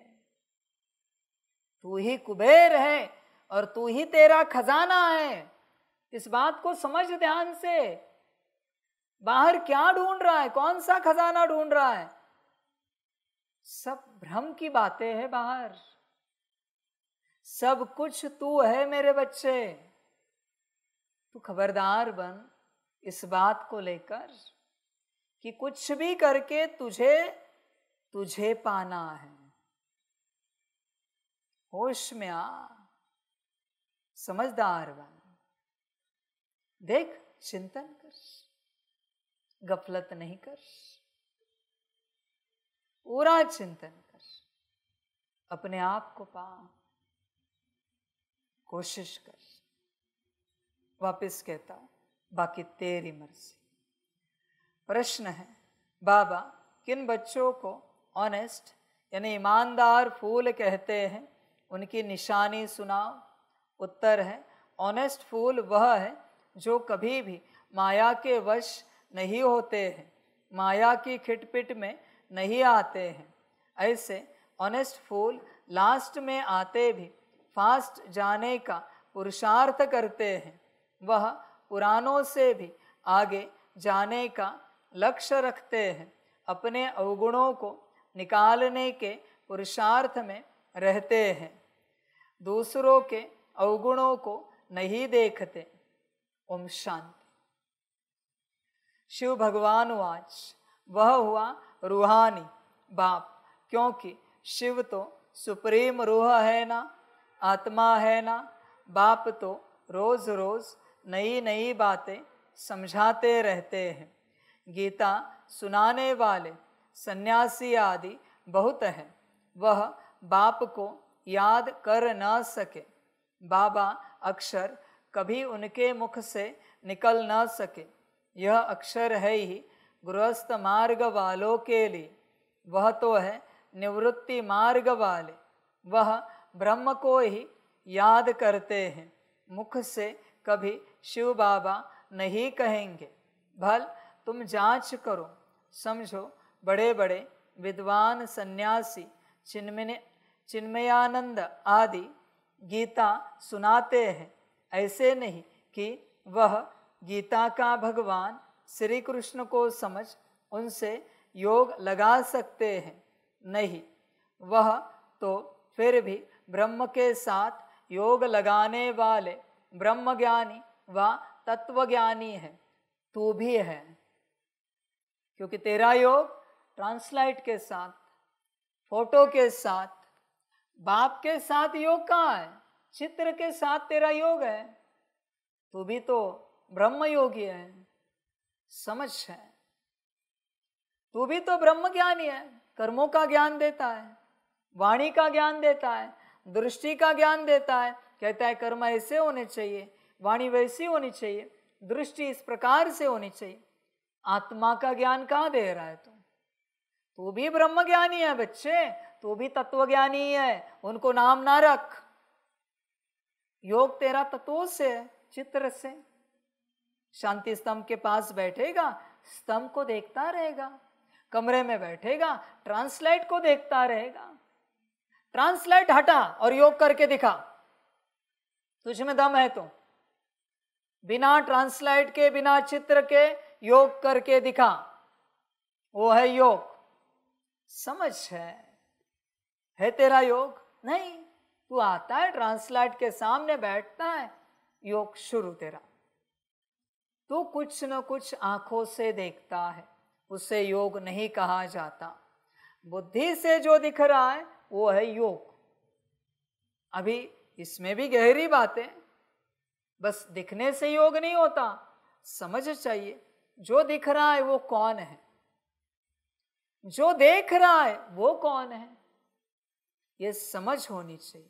तू ही कुबेर है और तू ही तेरा खजाना है। इस बात को समझ ध्यान से। बाहर क्या ढूंढ रहा है? कौन सा खजाना ढूंढ रहा है? सब भ्रम की बातें हैं बाहर। सब कुछ तू है मेरे बच्चे। तू खबरदार बन इस बात को लेकर कि कुछ भी करके तुझे पाना है। होश में आ, समझदार बन। देख, चिंतन कर, गफलत नहीं कर, पूरा चिंतन कर, अपने आप को पा, कोशिश कर। वापिस कहता हूं, बाकी तेरी मर्जी। प्रश्न है, बाबा किन बच्चों को ऑनेस्ट यानी ईमानदार फूल कहते हैं, उनकी निशानी सुनाओ। उत्तर है, ऑनेस्ट फूल वह है जो कभी भी माया के वश नहीं होते हैं, माया की खिटपिट में नहीं आते हैं। ऐसे ऑनेस्ट फूल लास्ट में आते भी फास्ट जाने का पुरुषार्थ करते हैं। वह पुरानों से भी आगे जाने का लक्ष्य रखते हैं, अपने अवगुणों को निकालने के पुरुषार्थ में रहते हैं, दूसरों के अवगुणों को नहीं देखते। ओम शांति। शिव भगवान वाच, वह हुआ रूहानी बाप, क्योंकि शिव तो सुप्रीम रूह है ना, आत्मा है ना। बाप तो रोज रोज नई नई बातें समझाते रहते हैं। गीता सुनाने वाले सन्यासी आदि बहुत हैं, वह बाप को याद कर न सके। बाबा अक्षर कभी उनके मुख से निकल न सके। यह अक्षर है ही गृहस्थ मार्ग वालों के लिए, वह तो है निवृत्ति मार्ग वाले। वह ब्रह्म को ही याद करते हैं, मुख से कभी शिव बाबा नहीं कहेंगे। भल तुम जांच करो, समझो। बड़े बड़े विद्वान सन्यासी चिन्मयानंद आदि गीता सुनाते हैं। ऐसे नहीं कि वह गीता का भगवान श्री कृष्ण को समझ उनसे योग लगा सकते हैं, नहीं। वह तो फिर भी ब्रह्म के साथ योग लगाने वाले ब्रह्मज्ञानी व तत्वज्ञानी है। तू भी है, क्योंकि तेरा योग ट्रांसलाइट के साथ, फोटो के साथ, बाप के साथ योग कहाँ है? चित्र के साथ तेरा योग है। तू भी तो ब्रह्म योगी है, समझ है। तू भी तो ब्रह्म ज्ञानी है, कर्मों का ज्ञान देता है, वाणी का ज्ञान देता है, दृष्टि का ज्ञान देता है। कहता है कर्म ऐसे होने चाहिए, वाणी वैसी होनी चाहिए, दृष्टि इस प्रकार से होनी चाहिए। आत्मा का ज्ञान कहाँ दे रहा है तू? तू भी ब्रह्म ज्ञानी है बच्चे, तू भी तत्वज्ञानी है। उनको नाम ना रख। योग तेरा तत्वों से है, चित्र से। शांति स्तंभ के पास बैठेगा, स्तंभ को देखता रहेगा। कमरे में बैठेगा, ट्रांसलाइट को देखता रहेगा। ट्रांसलाइट हटा और योग करके दिखा। तुझ में दम है तो बिना ट्रांसलेट के, बिना चित्र के योग करके दिखा, वो है योग। समझ है तेरा योग? नहीं, तू आता है ट्रांसलेट के सामने बैठता है, योग शुरू तेरा। तू कुछ न कुछ आंखों से देखता है, उसे योग नहीं कहा जाता। बुद्धि से जो दिख रहा है वो है योग। अभी इसमें भी गहरी बातें, बस दिखने से योग नहीं होता, समझ चाहिए जो दिख रहा है वो कौन है, जो देख रहा है वो कौन है, ये समझ होनी चाहिए।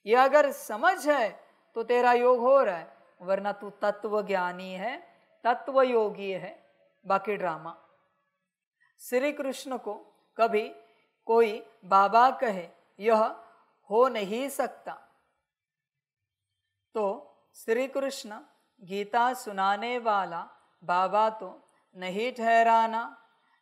ये अगर समझ है तो तेरा योग हो रहा है, वरना तू तत्व ज्ञानी है, तत्व योगी है, बाकी ड्रामा। श्री कृष्ण को कभी कोई बाबा कहे यह हो नहीं सकता, तो श्री कृष्ण गीता सुनाने वाला बाबा तो नहीं ठहराना।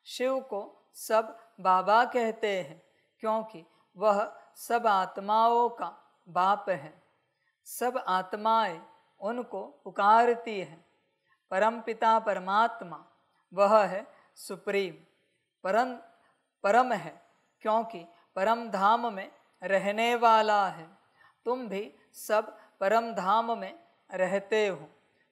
शिव को सब बाबा कहते हैं क्योंकि वह सब आत्माओं का बाप है। सब आत्माएं उनको पुकारती हैं। परमपिता परमात्मा वह है सुप्रीम, परम है क्योंकि परम धाम में रहने वाला है। तुम भी सब परम धाम में रहते हो,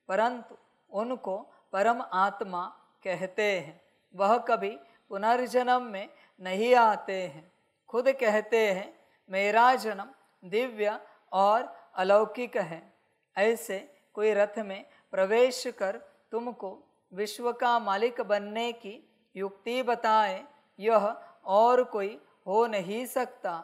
परंतु उनको परम आत्मा कहते हैं। वह कभी पुनर्जन्म में नहीं आते हैं। खुद कहते हैं मेरा जन्म दिव्य और अलौकिक है। ऐसे कोई रथ में प्रवेश कर तुमको विश्व का मालिक बनने की युक्ति बताए, यह और कोई हो नहीं सकता।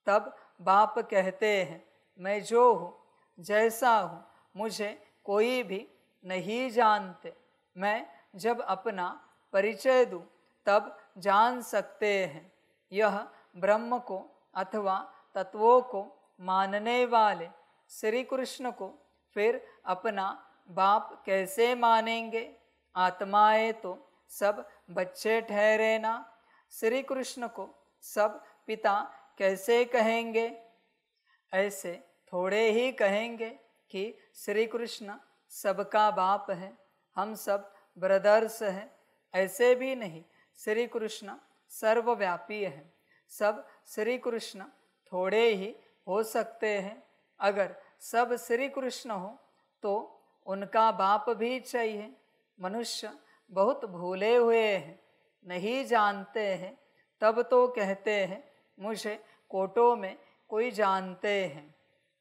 तब बाप कहते हैं मैं जो हूँ, जैसा हूँ, मुझे कोई भी नहीं जानते। मैं जब अपना परिचय दूँ तब जान सकते हैं। यह ब्रह्म को अथवा तत्वों को मानने वाले श्री कृष्ण को फिर अपना बाप कैसे मानेंगे? आत्माएं तो सब बच्चे ठहरे ना, श्री कृष्ण को सब पिता कैसे कहेंगे? ऐसे थोड़े ही कहेंगे कि श्री कृष्ण सबका बाप है, हम सब ब्रदर्स हैं। ऐसे भी नहीं, श्री कृष्ण सर्वव्यापी है। सब श्री कृष्ण थोड़े ही हो सकते हैं। अगर सब श्री कृष्ण हो तो उनका बाप भी चाहिए। मनुष्य बहुत भूले हुए हैं, नहीं जानते हैं, तब तो कहते हैं मुझे कोटों में कोई जानते हैं।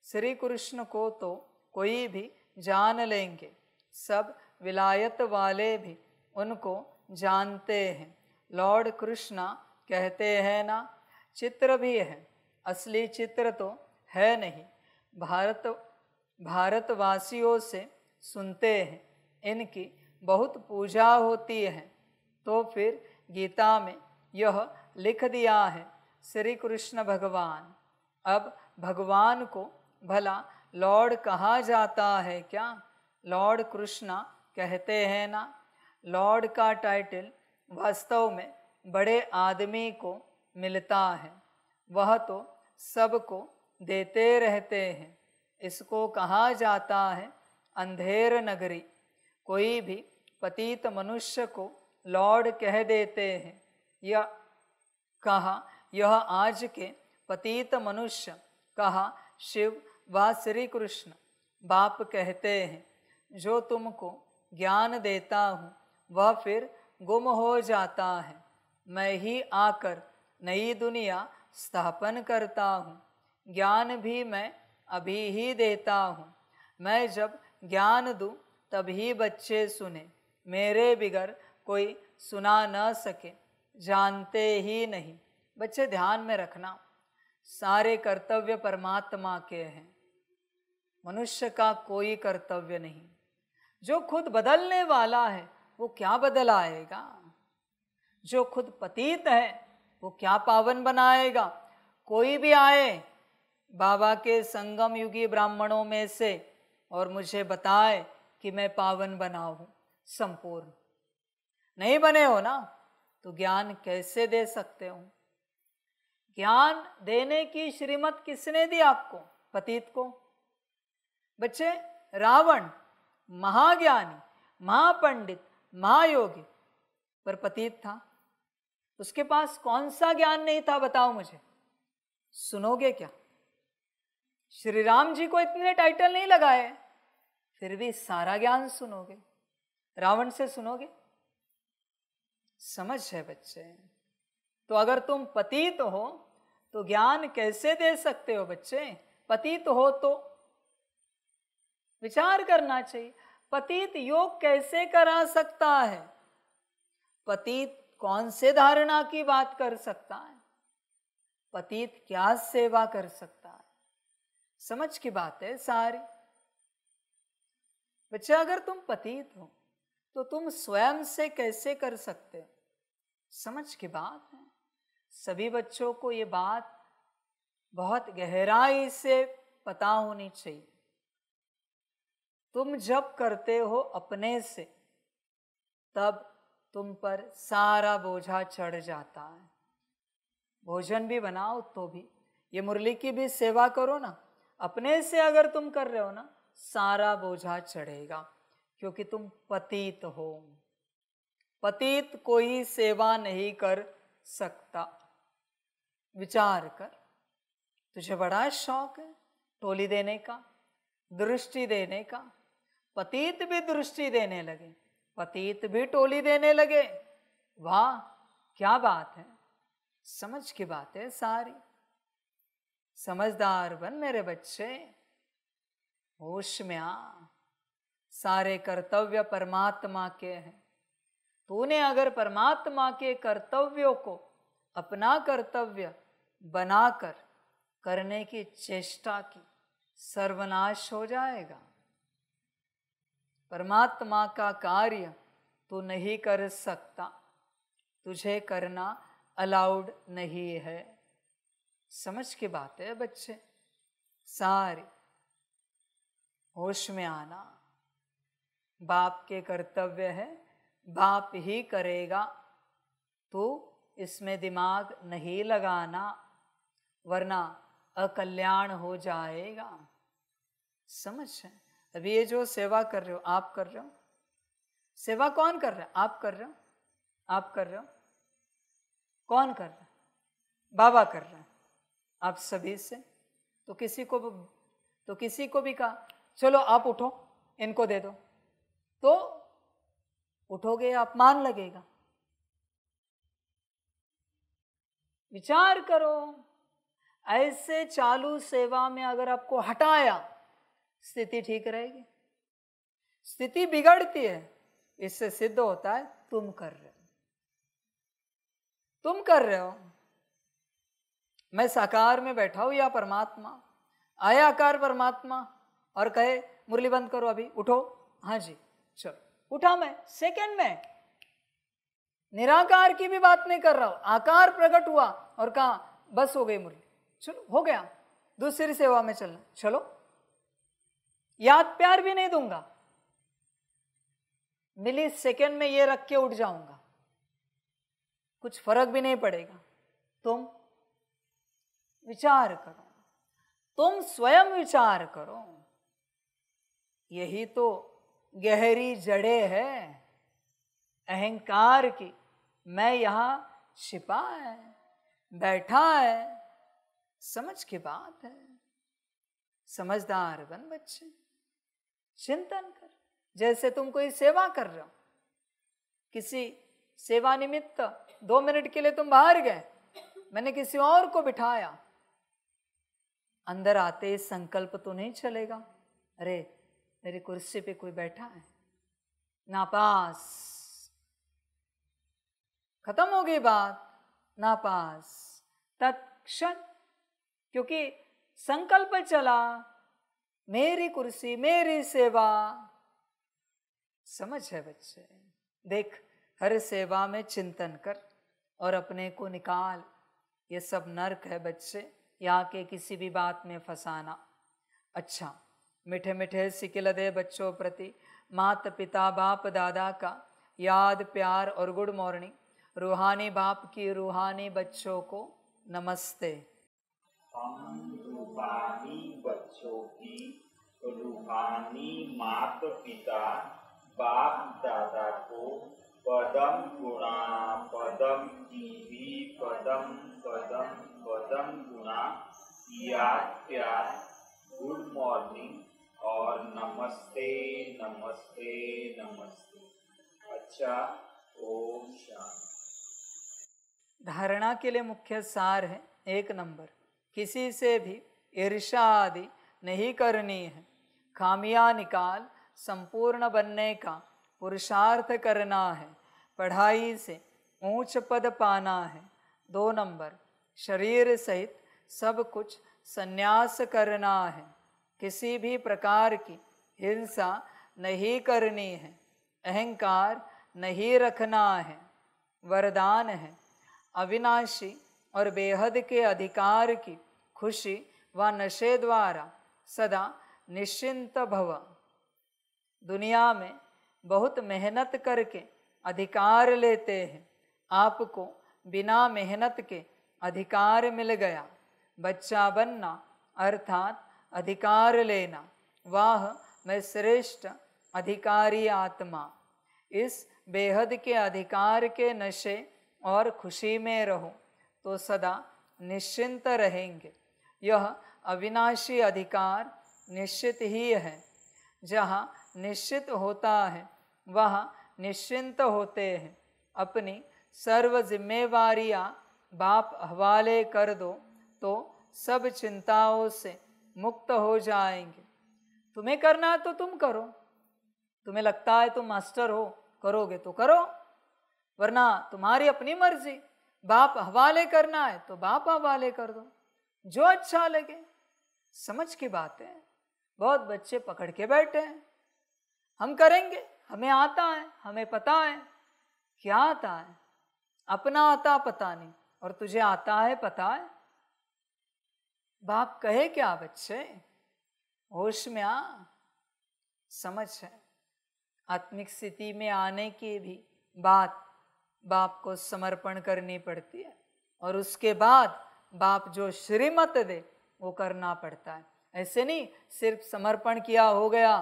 श्री कृष्ण को तो कोई भी जान लेंगे। सब विलायत वाले भी उनको जानते हैं। लॉर्ड कृष्णा कहते हैं ना, चित्र भी है, असली चित्र तो है नहीं। भारतवासियों से सुनते हैं इनकी बहुत पूजा होती है, तो फिर गीता में यह लिख दिया है श्री कृष्ण भगवान। अब भगवान को भला लॉर्ड कहा जाता है क्या? लॉर्ड कृष्णा कहते हैं ना। लॉर्ड का टाइटल वास्तव में बड़े आदमी को मिलता है, वह तो सबको देते रहते हैं। इसको कहा जाता है अंधेर नगरी। कोई भी पतित मनुष्य को लॉर्ड कह देते हैं। यह कहा यह आज के पतित मनुष्य, कहा शिव व श्री कृष्ण बाप कहते हैं। जो तुमको ज्ञान देता हूँ वह फिर गुम हो जाता है। मैं ही आकर नई दुनिया स्थापन करता हूँ। ज्ञान भी मैं अभी ही देता हूँ। मैं जब ज्ञान दूँ तभी बच्चे सुने, मेरे बिगर कोई सुना न सके। जानते ही नहीं। बच्चे ध्यान में रखना, सारे कर्तव्य परमात्मा के हैं, मनुष्य का कोई कर्तव्य नहीं। जो खुद बदलने वाला है वो क्या बदलाएगा? जो खुद पतित है वो क्या पावन बनाएगा? कोई भी आए बाबा के संगम युगी ब्राह्मणों में से और मुझे बताए कि मैं पावन बना हूं, संपूर्ण नहीं बने हो ना, तो ज्ञान कैसे दे सकते हो? ज्ञान देने की श्रीमत किसने दी आपको? पतित को। बच्चे, रावण महाज्ञानी, महापंडित, महायोगी, पर पतित था। उसके पास कौन सा ज्ञान नहीं था, बताओ मुझे। सुनोगे क्या? श्री राम जी को इतने टाइटल नहीं लगाए, फिर भी सारा ज्ञान सुनोगे? रावण से सुनोगे? समझ है बच्चे? तो अगर तुम पतित हो तो ज्ञान कैसे दे सकते हो बच्चे? पतित हो तो विचार करना चाहिए, पतित योग कैसे करा सकता है? पतित कौन से धारणा की बात कर सकता है? पतित क्या सेवा कर सकता है? समझ की बात है सारी। बच्चे, अगर तुम पतित हो तो तुम स्वयं से कैसे कर सकते हो? समझ की बात है। सभी बच्चों को ये बात बहुत गहराई से पता होनी चाहिए। तुम जब करते हो अपने से, तब तुम पर सारा बोझा चढ़ जाता है। भोजन भी बनाओ तो भी, ये मुरली की भी सेवा करो ना, अपने से अगर तुम कर रहे हो ना, सारा बोझा चढ़ेगा, क्योंकि तुम पतित हो। पतित कोई सेवा नहीं कर सकता। विचार कर, तुझे बड़ा शौक है टोली देने का, दृष्टि देने का। पतित भी दृष्टि देने लगे, पतित भी टोली देने लगे। वाह, क्या बात है! समझ की बात है सारी। समझदार बन मेरे बच्चे, होश में आ। सारे कर्तव्य परमात्मा के हैं। तूने अगर परमात्मा के कर्तव्यों को अपना कर्तव्य बनाकर करने की चेष्टा की, सर्वनाश हो जाएगा। परमात्मा का कार्य तू नहीं कर सकता, तुझे करना अलाउड नहीं है। समझ की बात है बच्चे सारी। होश में आना। बाप के कर्तव्य है, बाप ही करेगा, तो इसमें दिमाग नहीं लगाना, वरना अकल्याण हो जाएगा। समझ है? अभी ये जो सेवा कर रहे हो, आप कर रहे हो। सेवा कौन कर रहा है? आप कर रहे हो। आप कर रहे हो। कौन कर रहा है? बाबा कर रहा है। आप सभी से तो किसी को भी कहा चलो आप उठो, इनको दे दो, तो उठोगे, अपमान लगेगा। विचार करो, ऐसे चालू सेवा में अगर आपको हटाया, स्थिति ठीक रहेगी? स्थिति बिगड़ती है। इससे सिद्ध होता है तुम कर रहे हो। तुम कर रहे हो। मैं साकार में बैठा हूं या परमात्मा आया आकार परमात्मा और कहे मुरली बंद करो, अभी उठो। हाँ जी, चलो उठा। मैं सेकंड में निराकार की भी बात नहीं कर रहा हूं, आकार प्रकट हुआ और कहा बस हो गई मुरली, चलो हो गया, दूसरी सेवा में चलना, चलो। याद प्यार भी नहीं दूंगा, मिली सेकंड में ये रख के उठ जाऊंगा, कुछ फर्क भी नहीं पड़ेगा। तुम विचार करो, तुम स्वयं विचार करो। यही तो गहरी जड़ें है अहंकार की। मैं यहां छिपा है, बैठा है। समझ की बात है। समझदार बन बच्चे, चिंतन कर। जैसे तुम कोई सेवा कर रहे हो, किसी सेवा निमित्त 2 मिनट के लिए तुम बाहर गए, मैंने किसी और को बिठाया, अंदर आते ही संकल्प तो नहीं चलेगा, अरे मेरी कुर्सी पे कोई बैठा है, नापास। खत्म हो गई बात, नापास तत्क्षण, क्योंकि संकल्प चला मेरी कुर्सी मेरी सेवा। समझ है बच्चे? देख, हर सेवा में चिंतन कर और अपने को निकाल। ये सब नर्क है बच्चे, यहाँ के किसी भी बात में फंसाना। अच्छा, मीठे मीठे सिकिल दे बच्चों प्रति माता पिता बाप दादा का याद प्यार और गुड मॉर्निंग। रूहानी बाप की रूहानी बच्चों को नमस्ते। हम रूहानी बच्चों की रूहानी मात पिता बाप दादा को पदम गुणा पदम टीवी पदम पदम पदम गुणा याद प्यार गुड मॉर्निंग और नमस्ते नमस्ते नमस्ते। अच्छा, ओम शांति। धारणा के लिए मुख्य सार है 1 नंबर, किसी से भी ईर्ष्या आदि नहीं करनी है। खामियां निकाल संपूर्ण बनने का पुरुषार्थ करना है। पढ़ाई से ऊंच पद पाना है। 2 नंबर, शरीर सहित सब कुछ संन्यास करना है। किसी भी प्रकार की हिंसा नहीं करनी है। अहंकार नहीं रखना है। वरदान है, अविनाशी और बेहद के अधिकार की खुशी व नशे द्वारा सदा निश्चिंत भव। दुनिया में बहुत मेहनत करके अधिकार लेते हैं, आपको बिना मेहनत के अधिकार मिल गया। बच्चा बनना अर्थात अधिकार लेना, वाह मैं श्रेष्ठ अधिकारी आत्मा। इस बेहद के अधिकार के नशे और खुशी में रहो तो सदा निश्चिंत रहेंगे। यह अविनाशी अधिकार निश्चित ही है। जहाँ निश्चित होता है वहाँ निश्चिंत होते हैं। अपनी सर्व जिम्मेवारियाँ बाप हवाले कर दो तो सब चिंताओं से मुक्त हो जाएंगे। तुम्हें करना है तो तुम करो। तुम्हें लगता है तुम मास्टर हो, करोगे तो करो, वरना तुम्हारी अपनी मर्जी। बाप हवाले करना है तो बाप हवाले कर दो, जो अच्छा लगे। समझ की बात है। बहुत बच्चे पकड़ के बैठे हैं, हम करेंगे, हमें आता है, हमें पता है। क्या आता है? अपना आता पता नहीं, और तुझे आता है पता है। बाप कहे क्या बच्चे, होश में आ। समझ है। आत्मिक स्थिति में आने की भी बात बाप को समर्पण करनी पड़ती है, और उसके बाद बाप जो श्रीमत दे वो करना पड़ता है। ऐसे नहीं सिर्फ समर्पण किया हो गया,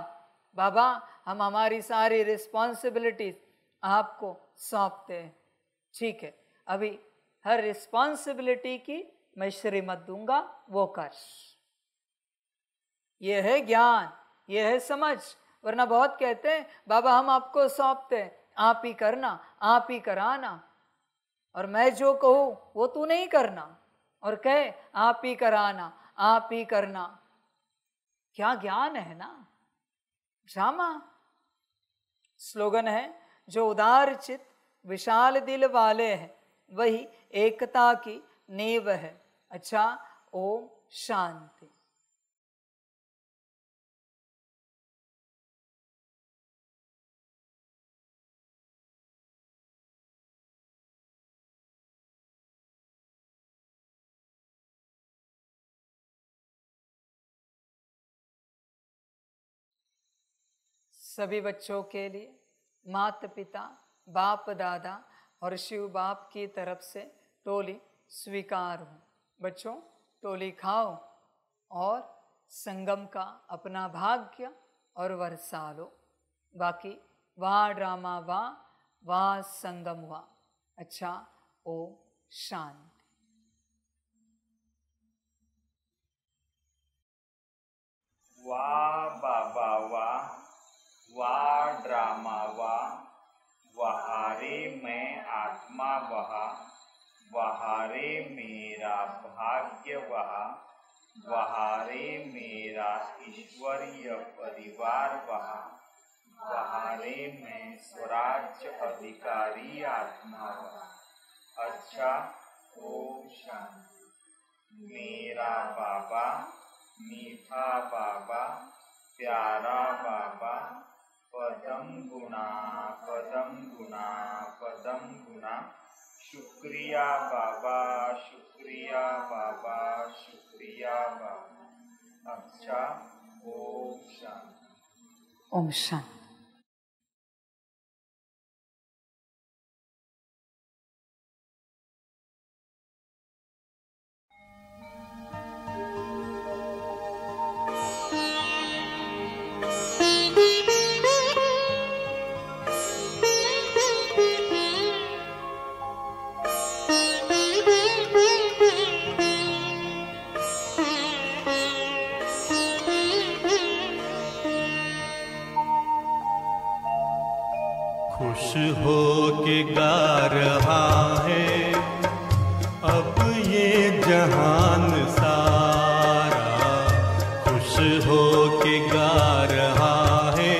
बाबा हम हमारी सारी रिस्पॉन्सिबिलिटीज आपको सौंपते हैं। ठीक है, अभी हर रिस्पॉन्सिबिलिटी की मैं श्रीमत दूंगा, वो कर। ये है ज्ञान, ये है समझ। वरना बहुत कहते हैं बाबा हम आपको सौंपते हैं, आप ही करना, आप ही कराना, और मैं जो कहूँ वो तू नहीं करना, और कहे आप ही कराना, आप ही करना। क्या ज्ञान है ना, ड्रामा। स्लोगन है, जो उदार चित विशाल दिल वाले हैं वही एकता की नींव है। अच्छा, ओम शांति। सभी बच्चों के लिए माता पिता, बाप दादा और शिव बाप की तरफ से टोली स्वीकार हो। बच्चों टोली खाओ और संगम का अपना भाग्य और वर्षा लो। बाकी वाह ड्रामा वाह संगम वाह। अच्छा, ओम शांति। वाह बाबा वाह ड्रामा वहारे मैं आत्मा वहारे मेरा भाग्य वहारे मेरा ईश्वरीय परिवार वहारे मैं स्वराज्य अधिकारी आत्मा अच्छा, ओम शांति। मेरा बाबा मीठा बाबा, प्यारा बाबा, पदम गुना पदम गुना पदम गुना। शुक्रिया बाबा, शुक्रिया बाबा, शुक्रिया बाबा। अच्छा, ओम शांति। ओम शांति। खुश हो के गा रहा है अब ये जहान सारा, खुश हो के गा रहा है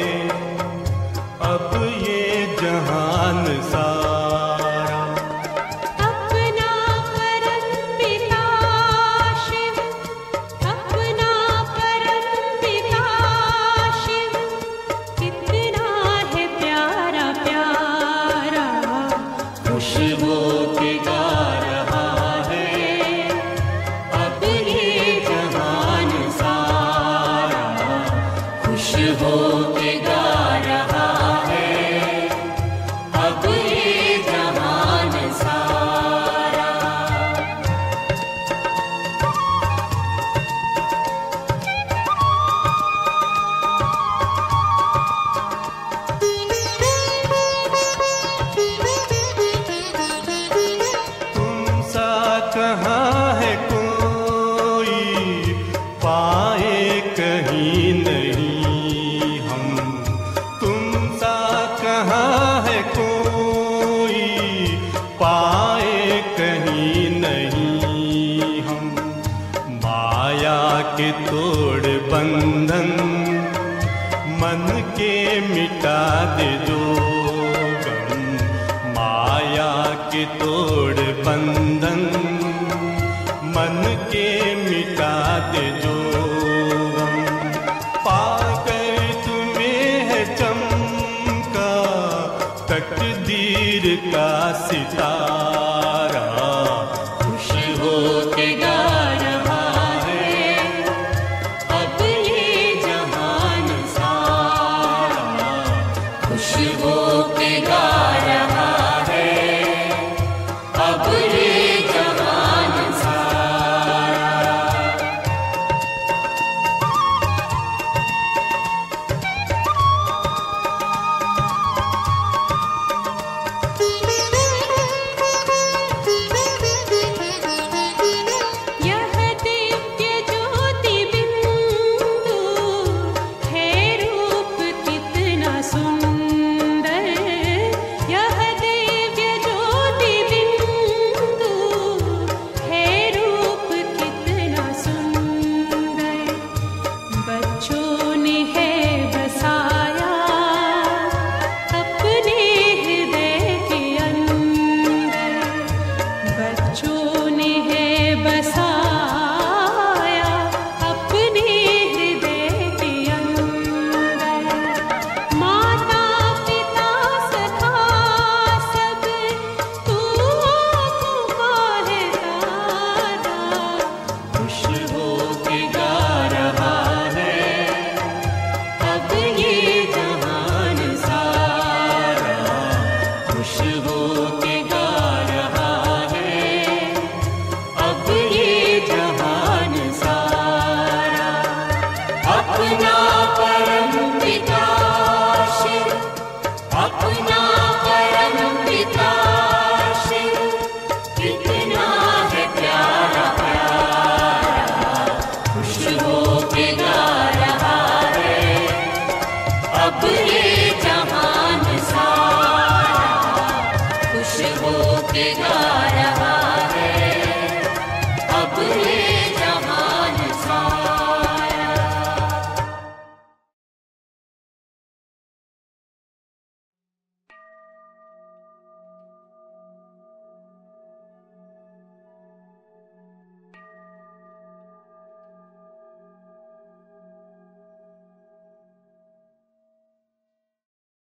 अब ये जहान सारा। अपना परम पिता शिव, अपना परम पिता शिव, कितना है प्यारा प्यारा। खुश हो के गा रहा है अब ये जहान सारा, खुश हो के गा रहा है अब ये जहान सारा। तुम सा कहाँ है कोई पाए कहीं नहीं हम, तुम सा कहाँ है कोई पाए कहीं नहीं हम। माया के तोड़ बंधन मन के मिटा दे जो गम, माया के तोड़ बंधन मन के मिटा दे जो गम। पाकर तुम्हें है चमका तकदीर का सितारा, खुश हो के गा रहा है अब ये जहान सारा, खुश हो के गा रहा है अब ये जहान सारा। यह दिव्य ज्योति बिंदु है रूप कितना सुंदर। यह दिव्य ज्योति बिंदु है रूप कितना सुंदर। बच्चों ने है बसाया अपने हृदय के अंदर। बच्चों ने है बसाया अपने हृदय के अंदर। माता पिता सखा सब तू आँखों का है तारा, खुश हो के गा रहा है अब ये जहान सारा, खुश हो के गा रहा है अब ये जहान सारा। अपना परम पिता शिव, अपना परम पिता शिव, कितना है प्यारा प्यारा, खुश हो के गा रहा है अब ये जहान सारा, खुश हो के गा